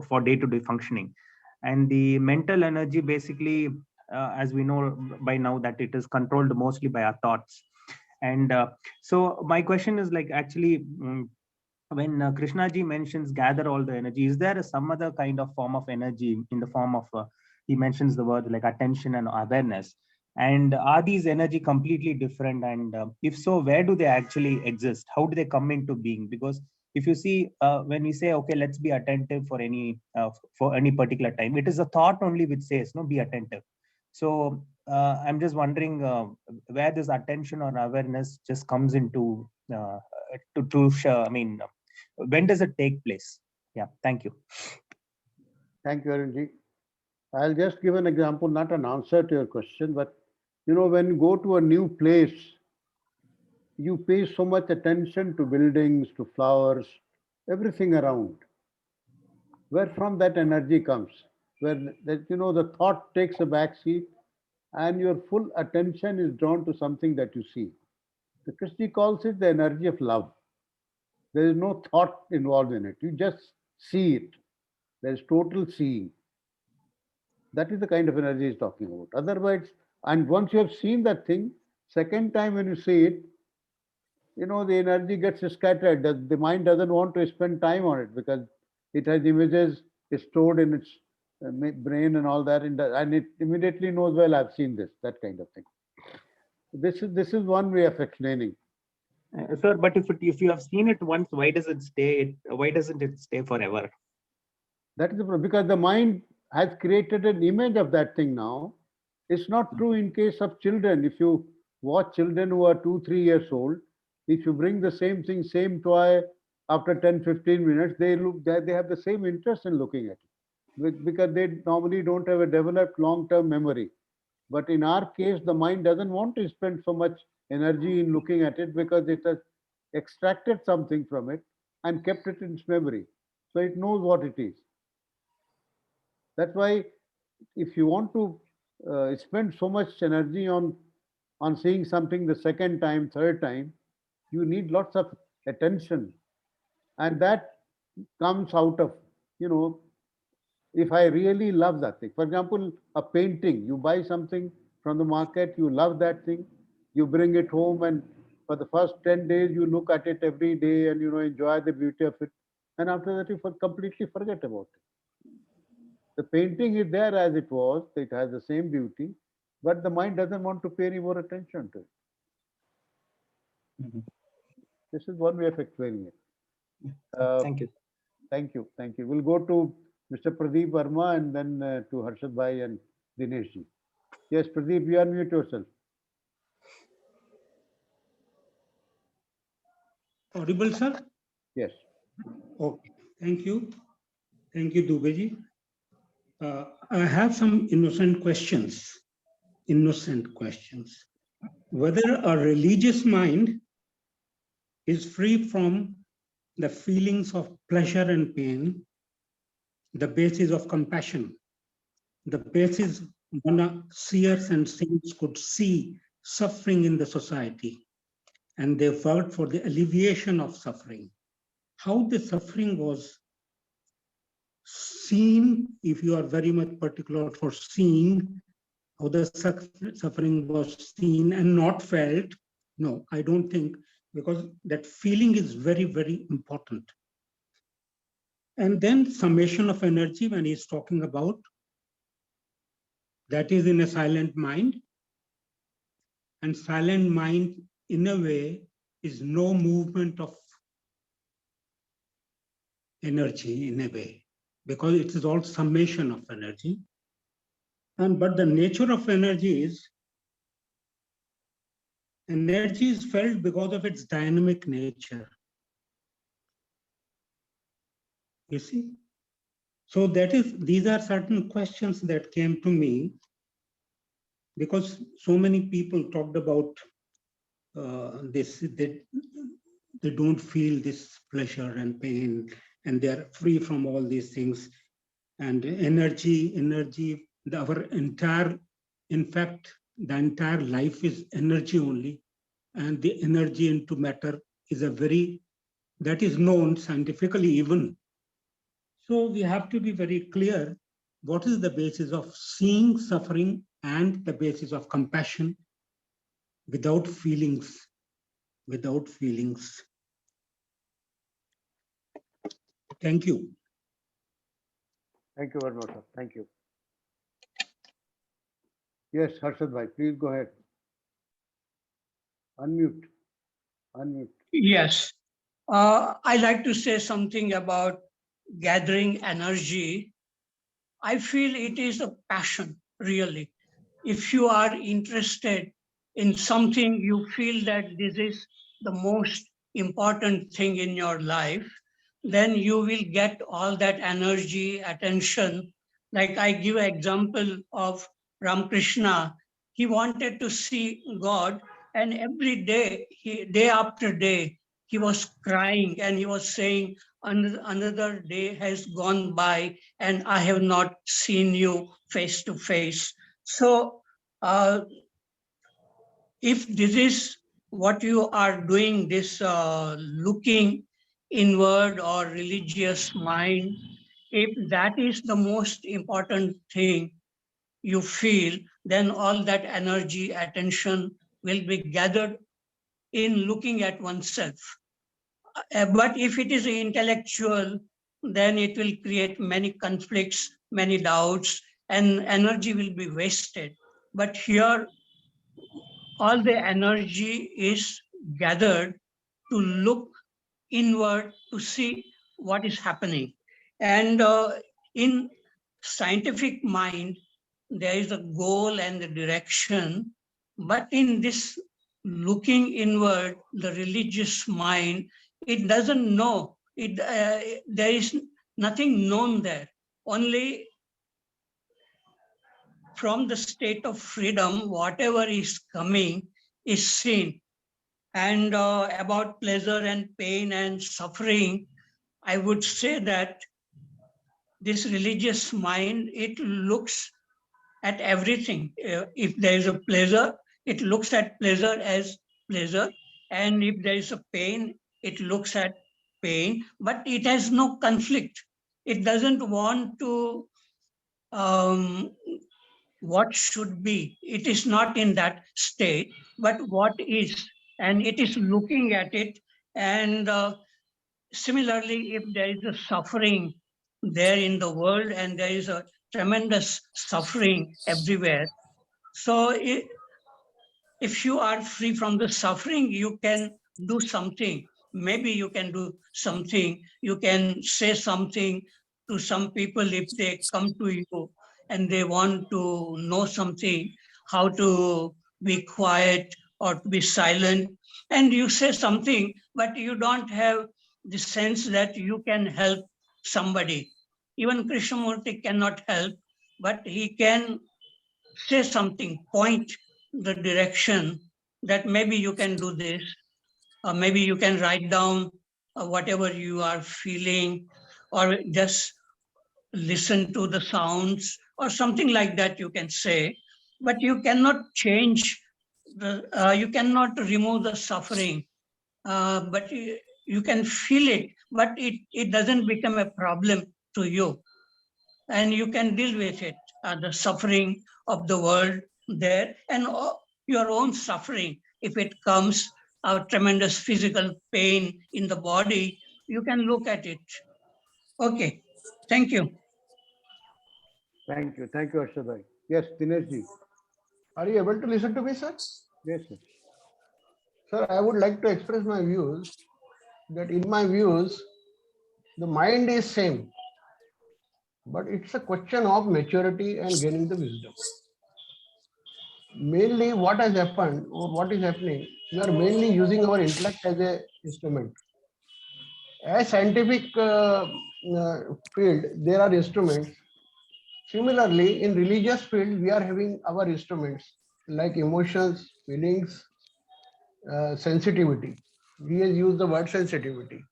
for day-to-day functioning. And the mental energy, basically, as we know by now, that it is controlled mostly by our thoughts. And so my question is like, actually, when Krishna ji mentions gather all the energy, is there some other kind of form of energy in the form of, he mentions the word like attention and awareness? And are these energy completely different? And if so, where do they actually exist? How do they come into being? Because if you see, when we say, okay, let's be attentive for any particular time, it is a thought only which says, no, be attentive. So I'm just wondering where this attention or awareness just comes into when does it take place? Yeah, thank you. Thank you, Arunji. I'll just give an example, not an answer to your question, but when you go to a new place, you pay so much attention to buildings, to flowers, everything around. Where from that energy comes, where the thought takes a back seat and your full attention is drawn to something that you see. The Krishna calls it the energy of love. There is no thought involved in it. You just see it. There is total seeing. That is the kind of energy he's talking about. Otherwise, and once you have seen that thing, second time when you see it, the energy gets scattered. The mind doesn't want to spend time on it because it has images stored in its brain and all that, and it immediately knows, well, I've seen this, that kind of thing. This is one way of explaining. Sir, but if you have seen it once, why doesn't it stay forever? That is the problem, because the mind has created an image of that thing now. It's not true in case of children. If you watch children who are 2-3 years old, if you bring the same thing, same toy, after 10-15 minutes, they have the same interest in looking at it, because they normally don't have a developed long-term memory. But in our case, the mind doesn't want to spend so much energy in looking at it because it has extracted something from it and kept it in its memory. So it knows what it is. That's why if you want to spend so much energy on seeing something the second time, third time, you need lots of attention. And that comes out of, if I really love that thing. For example, a painting, you buy something from the market, you love that thing, you bring it home, and for the first 10 days, you look at it every day and, enjoy the beauty of it. And after that, you completely forget about it. The painting is there as it was, it has the same beauty, but the mind doesn't want to pay any more attention to it. Mm-hmm. This is one way of explaining it. Thank you. Thank you. Thank you. We'll go to Mr. Pradeep Verma and then to Harshad Bhai and Dinesh ji. Yes, Pradeep, you unmute yourself. Audible, sir? Yes. Okay. Thank you. Thank you, Dubey ji. I have some innocent questions. Whether a religious mind is free from the feelings of pleasure and pain, the basis of compassion, the basis one seers and saints could see suffering in the society, and they worked for the alleviation of suffering. How the suffering was seen, if you are very much particular for seeing, how the suffering was seen and not felt, no, I don't think, because that feeling is very, very important. And then summation of energy, when he's talking about, that is in a silent mind. And silent mind, in a way, is no movement of energy in a way, because it is all summation of energy. But the nature of energy is felt because of its dynamic nature. You see? So these are certain questions that came to me because so many people talked about this, they don't feel this pleasure and pain, and they are free from all these things. And energy, our entire, in fact, the entire life is energy only. And the energy into matter is that is known scientifically even. So we have to be very clear what is the basis of seeing suffering and the basis of compassion without feelings. Thank you. Thank you very much, sir. Thank you. Yes, Harshad bhai, please go ahead. Unmute. Yes. I like to say something about gathering energy. I feel it is a passion, really. If you are interested in something, you feel that this is the most important thing in your life, then you will get all that energy, attention. Like I give an example of Ramakrishna. He wanted to see God, and every day, day after day, he was crying and he was saying, another day has gone by and I have not seen you face to face. So if this is what you are doing, this looking inward or religious mind, if that is the most important thing you feel, then all that energy, attention will be gathered in looking at oneself. But if it is intellectual, then it will create many conflicts, many doubts, and energy will be wasted. But here, all the energy is gathered to look inward to see what is happening. And in scientific mind, there is a goal and a direction. But in this looking inward, the religious mind, it doesn't know. There is nothing known there. Only from the state of freedom, whatever is coming is seen. And about pleasure and pain and suffering, I would say that this religious mind, it looks at everything. If there is a pleasure, it looks at pleasure as pleasure. And if there is a pain, it looks at pain, but it has no conflict. It doesn't want to what should be. It is not in that state, but what is, and it is looking at it. And similarly, if there is a suffering there in the world and there is a tremendous suffering everywhere, so if you are free from the suffering, you can do something. Maybe you can do something. You can say something to some people if they come to you and they want to know something, how to be quiet or to be silent. And you say something, but you don't have the sense that you can help somebody. Even Krishnamurti cannot help, but he can say something, point the direction that maybe you can do this, or maybe you can write down whatever you are feeling, or just listen to the sounds, or something like that you can say. But you cannot change, you cannot remove the suffering, but you can feel it, but it doesn't become a problem to you. And you can deal with it, the suffering of the world there, and your own suffering. If it comes, a tremendous physical pain in the body, you can look at it. Okay, thank you. Thank you, Harshad bhai. Yes, Dinesh ji. Are you able to listen to me, sir? Yes, sir. Sir, I would like to express my views that in my views, the mind is same, but it's a question of maturity and gaining the wisdom. Mainly what has happened or what is happening, we are mainly using our intellect as a instrument. As scientific field, there are instruments. Similarly, in religious field, we are having our instruments like emotions, feelings, sensitivity. We have used the word sensitivity.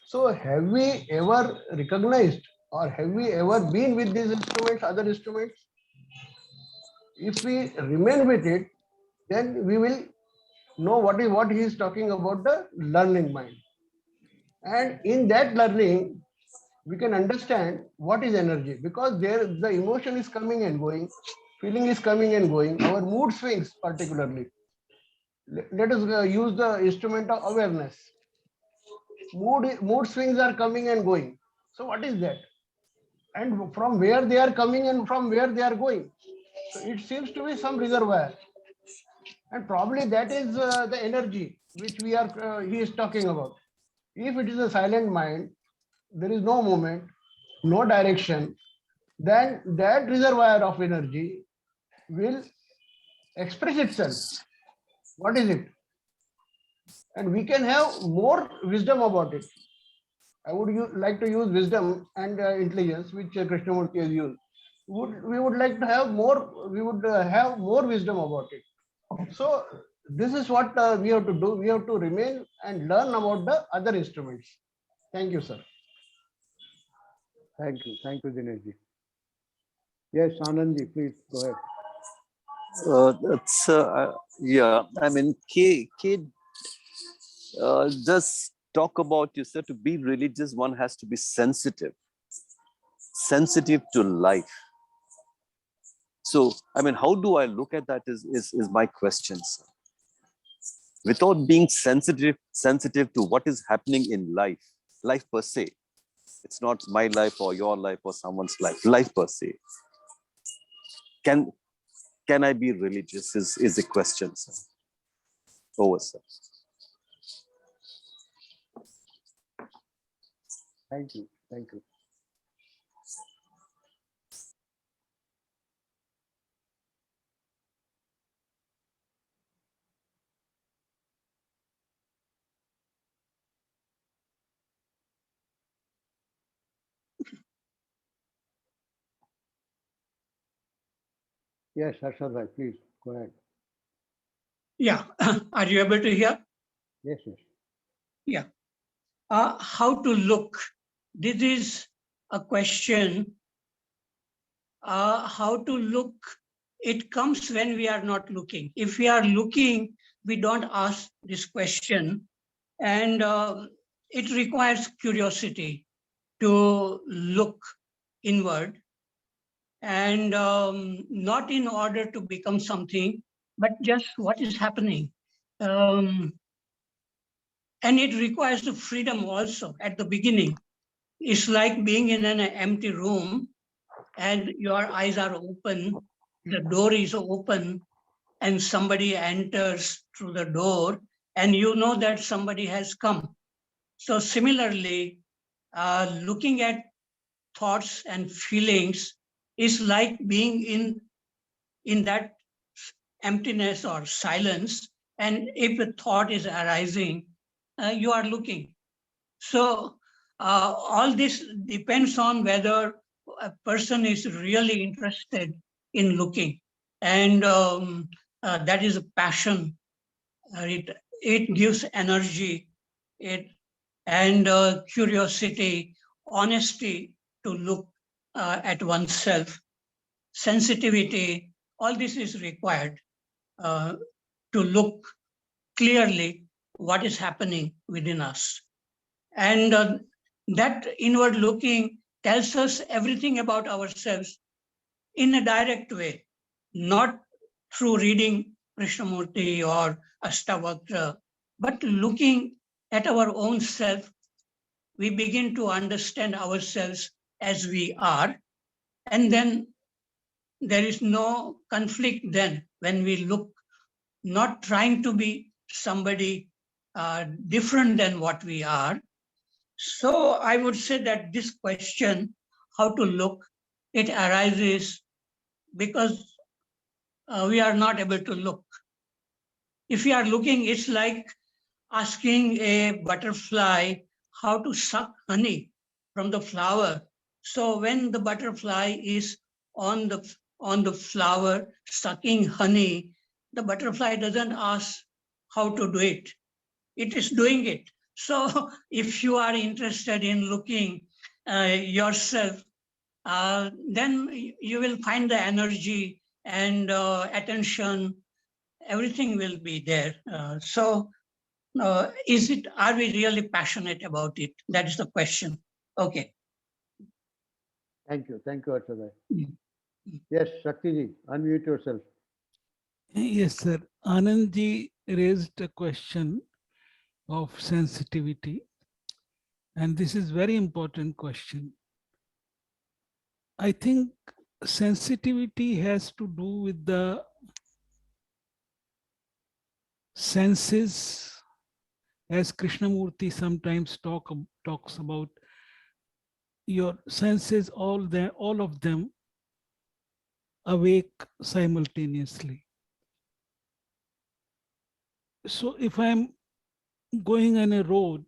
So have we ever recognized or have we ever been with these instruments, other instruments? If we remain with it, then we will know what he is talking about, the learning mind. And in that learning, we can understand what is energy, because there the emotion is coming and going, feeling is coming and going, our mood swings particularly. Let us use the instrument of awareness. Mood swings are coming and going. So what is that? And from where they are coming and from where they are going. So it seems to be some reservoir. And probably that is the energy which he is talking about. If it is a silent mind, there is no movement, no direction, then that reservoir of energy will express itself. What is it? And we can have more wisdom about it. I would like to use wisdom and intelligence, which Krishnamurti has used. We would like to have more, we would have more wisdom about it. So this is what we have to do. We have to remain and learn about the other instruments. Thank you, sir. Thank you, Dineshji. Yes, Anandji, please go ahead. Yeah, I mean, K just talk about, you said to be religious, one has to be sensitive to life. So, I mean, how do I look at that is my question, sir. Without being sensitive to what is happening in life per se. It's not my life or your life or someone's life per se. Can I be religious is the question, sir. Over, sir. Thank you. Yes, Harshad, please go ahead. Yeah, are you able to hear? Yes. Yeah. How to look? This is a question. How to look? It comes when we are not looking. If we are looking, we don't ask this question. And it requires curiosity to look inward, and not in order to become something, but just what is happening. And it requires the freedom also at the beginning. It's like being in an empty room and your eyes are open, the door is open, and somebody enters through the door, and you know that somebody has come. So similarly, looking at thoughts and feelings is like being in that emptiness or silence. And if a thought is arising, you are looking. So all this depends on whether a person is really interested in looking. And that is a passion. It gives energy, and curiosity, honesty to look at oneself, sensitivity, all this is required to look clearly what is happening within us. And that inward looking tells us everything about ourselves in a direct way, not through reading Krishnamurti or Ashtavakra, but looking at our own self, we begin to understand ourselves as we are. And then there is no conflict then when we look, not trying to be somebody different than what we are, So I would say that this question, how to look, it arises because we are not able to look. If we are looking, it's like asking a butterfly how to suck honey from the flower. So when the butterfly is on the flower sucking honey, the butterfly doesn't ask how to do it. It is doing it. So if you are interested in looking yourself, then you will find the energy and attention, everything will be there. Are we really passionate about it? That is the question. Okay. Thank you, Harshad. Mm. Yes, Shakti ji, unmute yourself. Yes, sir. Anandji raised a question of sensitivity, and this is very important question. I think sensitivity has to do with the senses, as Krishnamurti sometimes talks about your senses, all of them awake simultaneously. So if I'm going on a road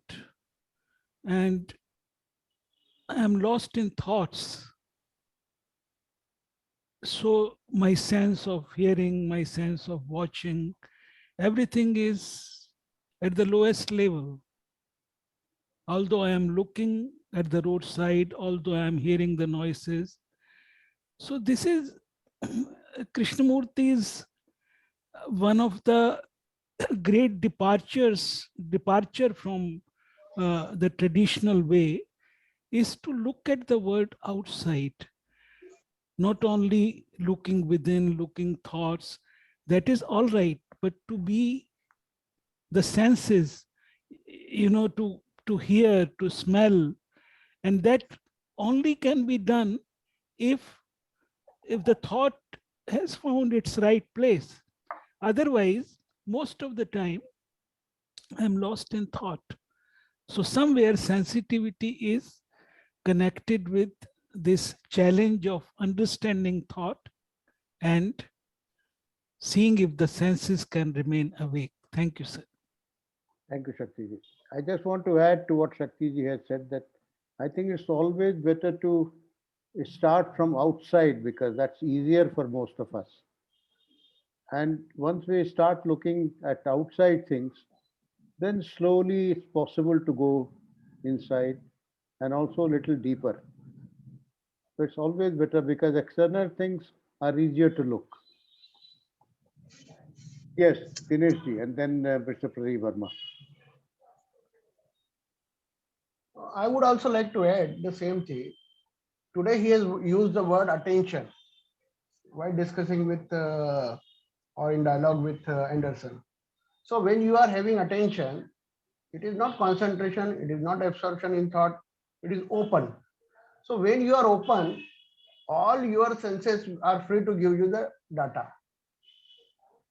and I'm lost in thoughts, so my sense of hearing, my sense of watching, everything is at the lowest level. Although I am looking at the roadside, although I am hearing the noises. So this is Krishnamurti's one of the great departure from the traditional way is to look at the world outside, not only looking within, looking thoughts, that is all right, but to be the senses, to hear, to smell, and that only can be done if the thought has found its right place. Otherwise, most of the time, I'm lost in thought. So somewhere sensitivity is connected with this challenge of understanding thought and seeing if the senses can remain awake. Thank you, sir. Thank you, Shakti ji. I just want to add to what Shakti ji has said, that I think it's always better to start from outside because that's easier for most of us. And once we start looking at outside things, then slowly it's possible to go inside and also a little deeper. So it's always better because external things are easier to look. Yes, Dinesh ji, and then Mr. Pradeep Verma. I would also like to add the same thing. Today he has used the word attention while discussing with or in dialogue with Anderson. So when you are having attention, it is not concentration, it is not absorption in thought, it is open. So when you are open, all your senses are free to give you the data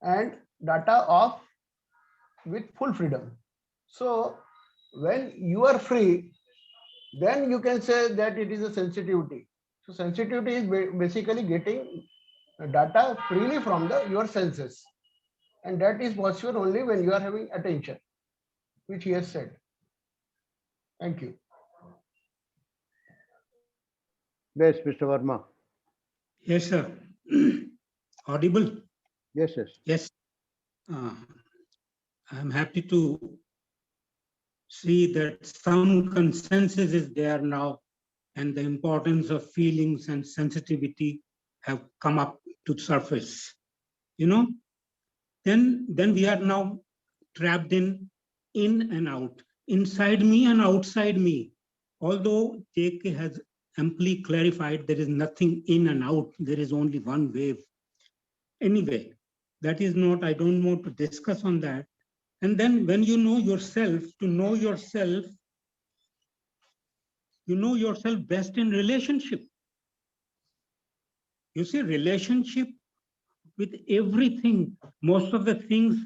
and data of with full freedom. So when you are free, then you can say that it is a sensitivity. So sensitivity is basically getting data freely from your senses. And that is possible only when you are having attention, which he has said. Thank you. Yes, Mr. Verma. Yes, sir. Audible? Yes, yes. Yes. I'm happy to see that some consensus is there now, and the importance of feelings and sensitivity have come up to surface. Then we are now trapped in and out, inside me and outside me. Although JK has amply clarified there is nothing in and out, there is only one wave. Anyway, that is not, I don't want to discuss on that. And then when you know yourself, to know yourself, you know yourself best in relationship. You see, relationship with everything, most of the things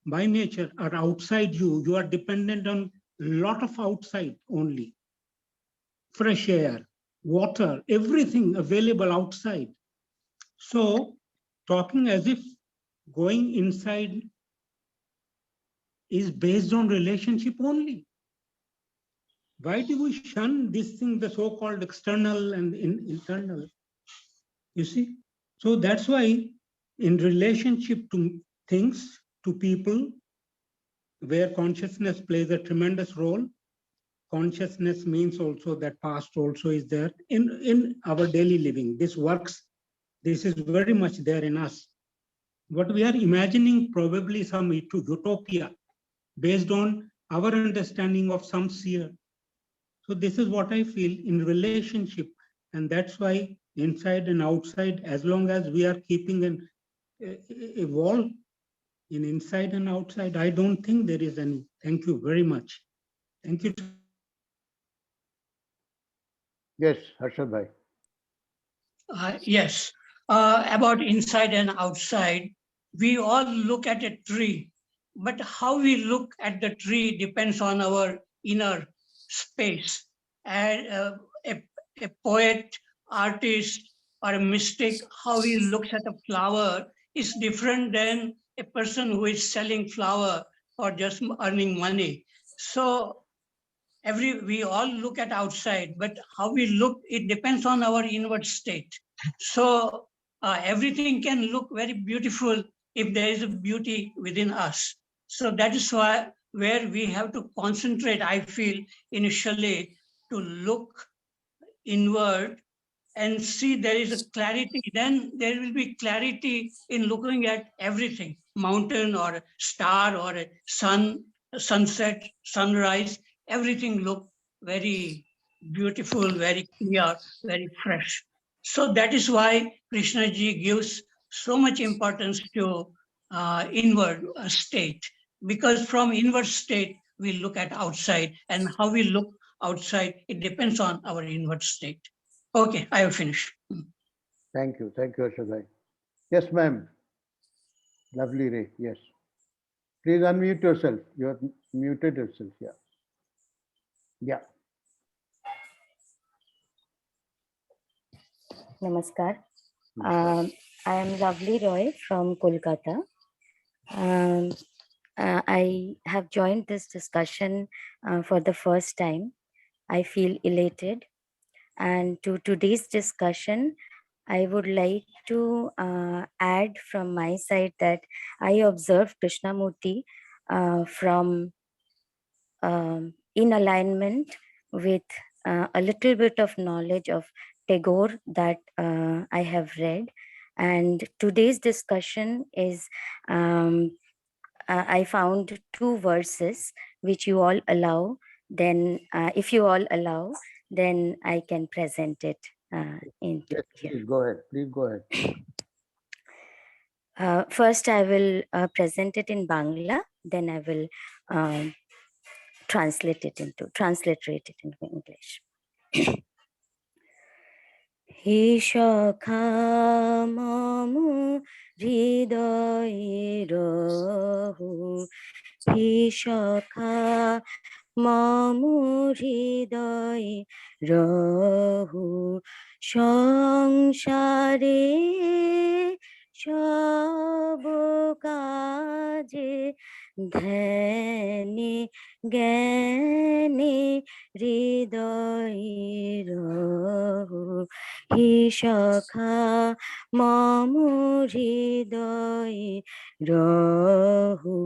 by nature are outside you. You are dependent on lot of outside only. Fresh air, water, everything available outside. So talking as if going inside is based on relationship only. Why do we shun this thing, the so-called external and internal? You see? So that's why in relationship to things, to people, where consciousness plays a tremendous role, consciousness means also that past also is there in our daily living. This works, this is very much there in us. What we are imagining probably some utopia based on our understanding of some sphere. So this is what I feel in relationship. And that's why inside and outside, as long as we are keeping a wall in inside and outside, I don't think there is any. Thank you very much. Thank you. Yes, Harshad bhai. Yes, about inside and outside, we all look at a tree, but how we look at the tree depends on our inner space. And a poet, artist, or a mystic, how he looks at a flower is different than a person who is selling flower or just earning money. So we all look at outside, but how we look, it depends on our inward state. So everything can look very beautiful if there is a beauty within us. So that is why where we have to concentrate, I feel, initially, to look inward and see there is a clarity, then there will be clarity in looking at everything, mountain or a star or a sun, sunset, sunrise, everything look very beautiful, very clear, very fresh. So that is why Krishna ji gives so much importance to inward state, because from inward state, we look at outside, and how we look outside, it depends on our inward state. Okay, I have finished. Thank you, Harshad bhai. Yes, ma'am. Lovely, Ray. Yes. Please unmute yourself. You have muted yourself. Yeah. Yeah. Namaskar. Namaskar. I am Lovely Roy from Kolkata. I have joined this discussion for the first time. I feel elated. And to today's discussion, I would like to add from my side that I observed Krishnamurti from in alignment with a little bit of knowledge of Tagore that I have read. And today's discussion is, I found two verses which you all allow. Then if you all allow, then I can present it into Yes, here. please go ahead. Please go ahead. First, I will present it in Bangla. Then I will transliterate it into English. হি সখা মম হৃদয়ে রহু, হি সখা মম হৃদয়ে রহু, সংসারে সব কাজে ধ্যানে জ্ঞানে হৃদয়ে রহু, হি সখা মম হৃদয়ে রহু,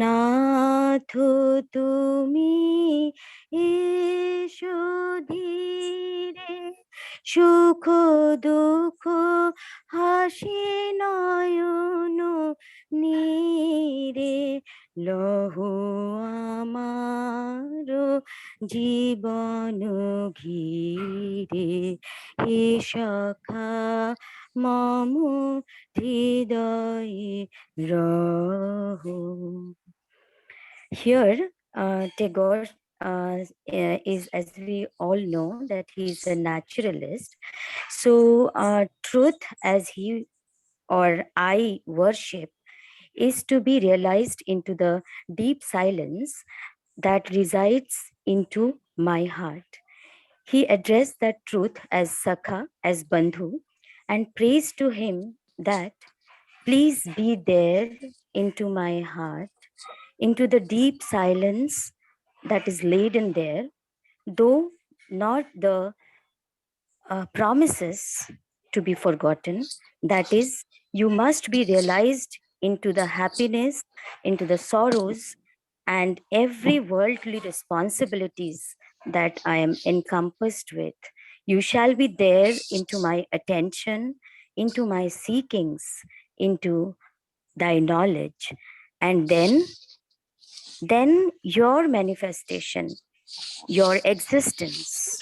নাথ তুমি এসো ধীরে, সুখ দুঃখ হাসি নয়ন নীরে, লহু আমার জীবন ঘিরে, হে সখা মম হৃদয়ে রহু. Here, Tagore is, as we all know, that he is a naturalist. So, truth as he or I worship is to be realized into the deep silence that resides into my heart. He addressed that truth as Sakha, as Bandhu, and prays to him that please be there into my heart, into the deep silence that is laden there, though not the promises to be forgotten. That is, you must be realized into the happiness, into the sorrows, and every worldly responsibilities that I am encompassed with. You shall be there into my attention, into my seekings, into thy knowledge. And then your manifestation, your existence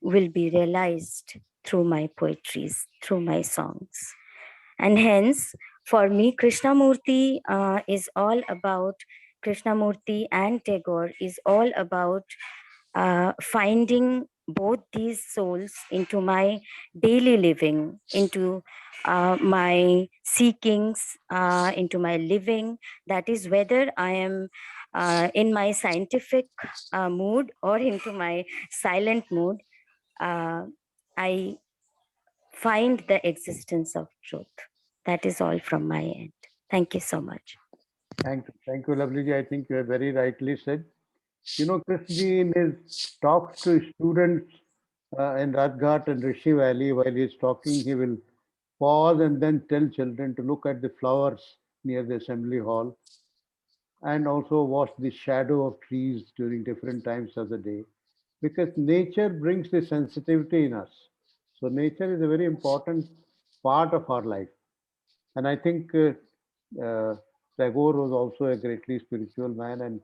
will be realized through my poetries, through my songs. And hence, for me, Krishnamurti is all about, Krishnamurti and Tagore is all about finding both these souls into my daily living, into my seekings, into my living. That is whether I am in my scientific mood or into my silent mood. I find the existence of truth. That is all from my end. Thank you so much. Thank you, Lovelyji. I think you have very rightly said. You know, Krishnaji in his talks to students in Radghat and Rishi Valley, while he is talking, he will pause and then tell children to look at the flowers near the assembly hall and also watch the shadow of trees during different times of the day, because nature brings the sensitivity in us. So nature is a very important part of our life. And I think Tagore was also a greatly spiritual man, and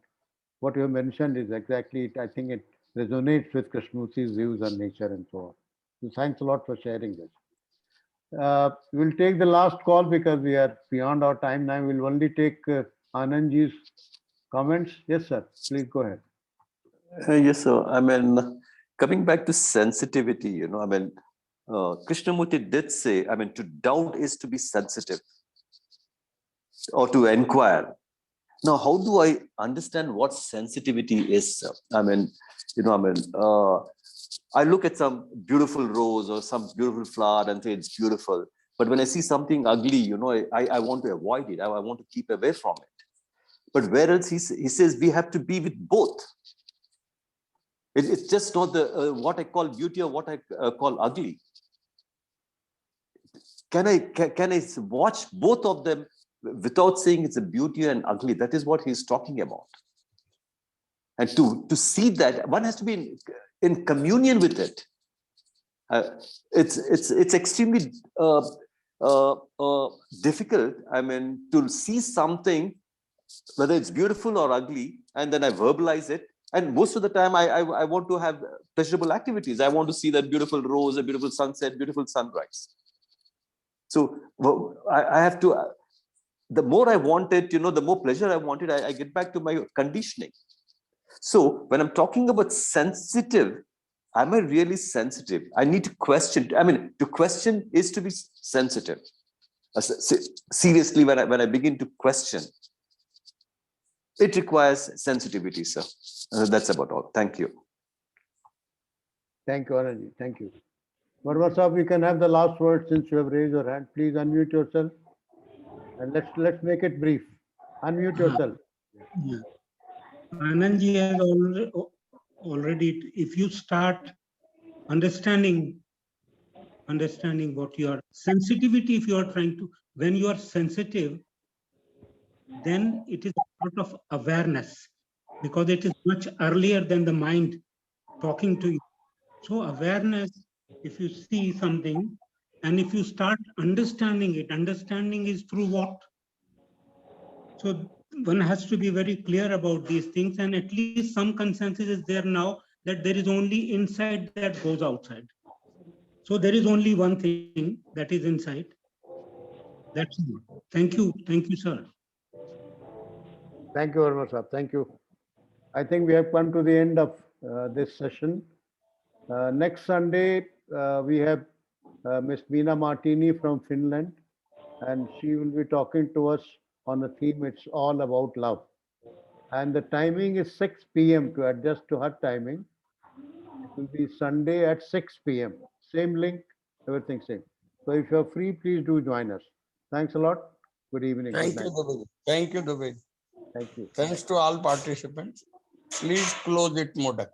what you have mentioned is exactly it. I think it resonates with Krishnamurti's views on nature and so on. So thanks a lot for sharing this. We'll take the last call because we are beyond our time now. We'll only take Anandji's comments. Yes, sir. Please go ahead. Yes, sir. I mean, coming back to sensitivity, Krishnamurti did say, to doubt is to be sensitive or to inquire. Now, how do I understand what sensitivity is, sir? I look at some beautiful rose or some beautiful flower and say it's beautiful. But when I see something ugly, I want to avoid it. I want to keep away from it. But whereas he says we have to be with both. It's just not the what I call beauty or what I call ugly. Can I watch both of them without saying it's a beauty and ugly? That is what he's talking about. And to see that, one has to be in communion with it. It's extremely difficult. To see something, whether it's beautiful or ugly, and then I verbalize it. And most of the time, I want to have pleasurable activities. I want to see that beautiful rose, a beautiful sunset, beautiful sunrise. So I have to. The more I want it, the more pleasure I want it. I get back to my conditioning. So when I'm talking about sensitive, am I really sensitive? I need to question. To question is to be sensitive. Seriously, when I begin to question, it requires sensitivity, sir. That's about all. Thank you. Thank you, Anandji. Thank you. Verma Sahib, we can have the last word since you have raised your hand. Please unmute yourself. And let's make it brief. Unmute yourself. Yeah. Anandji has already, if you start understanding what your sensitivity, if you are trying to, when you are sensitive, then it is a sort of awareness, because it is much earlier than the mind talking to you. So awareness, if you see something, and if you start understanding it, understanding is through what? So one has to be very clear about these things, and at least some consensus is there now that there is only inside that goes outside. So there is only one thing that is inside. That's all. Thank you, sir. Thank you, Verma Sahib. Thank you. I think we have come to the end of this session. Next Sunday, we have Miss Meena Martini from Finland, and she will be talking to us on the theme, It's All About Love. And the timing is 6 p.m. to adjust to her timing. It will be Sunday at 6 p.m. Same link, everything same. So if you're free, please do join us. Thanks a lot. Good evening. Thank Good you, night. Dubey. Thank you, Dubey. Thank you. Thanks to all participants. Please close it, Modak.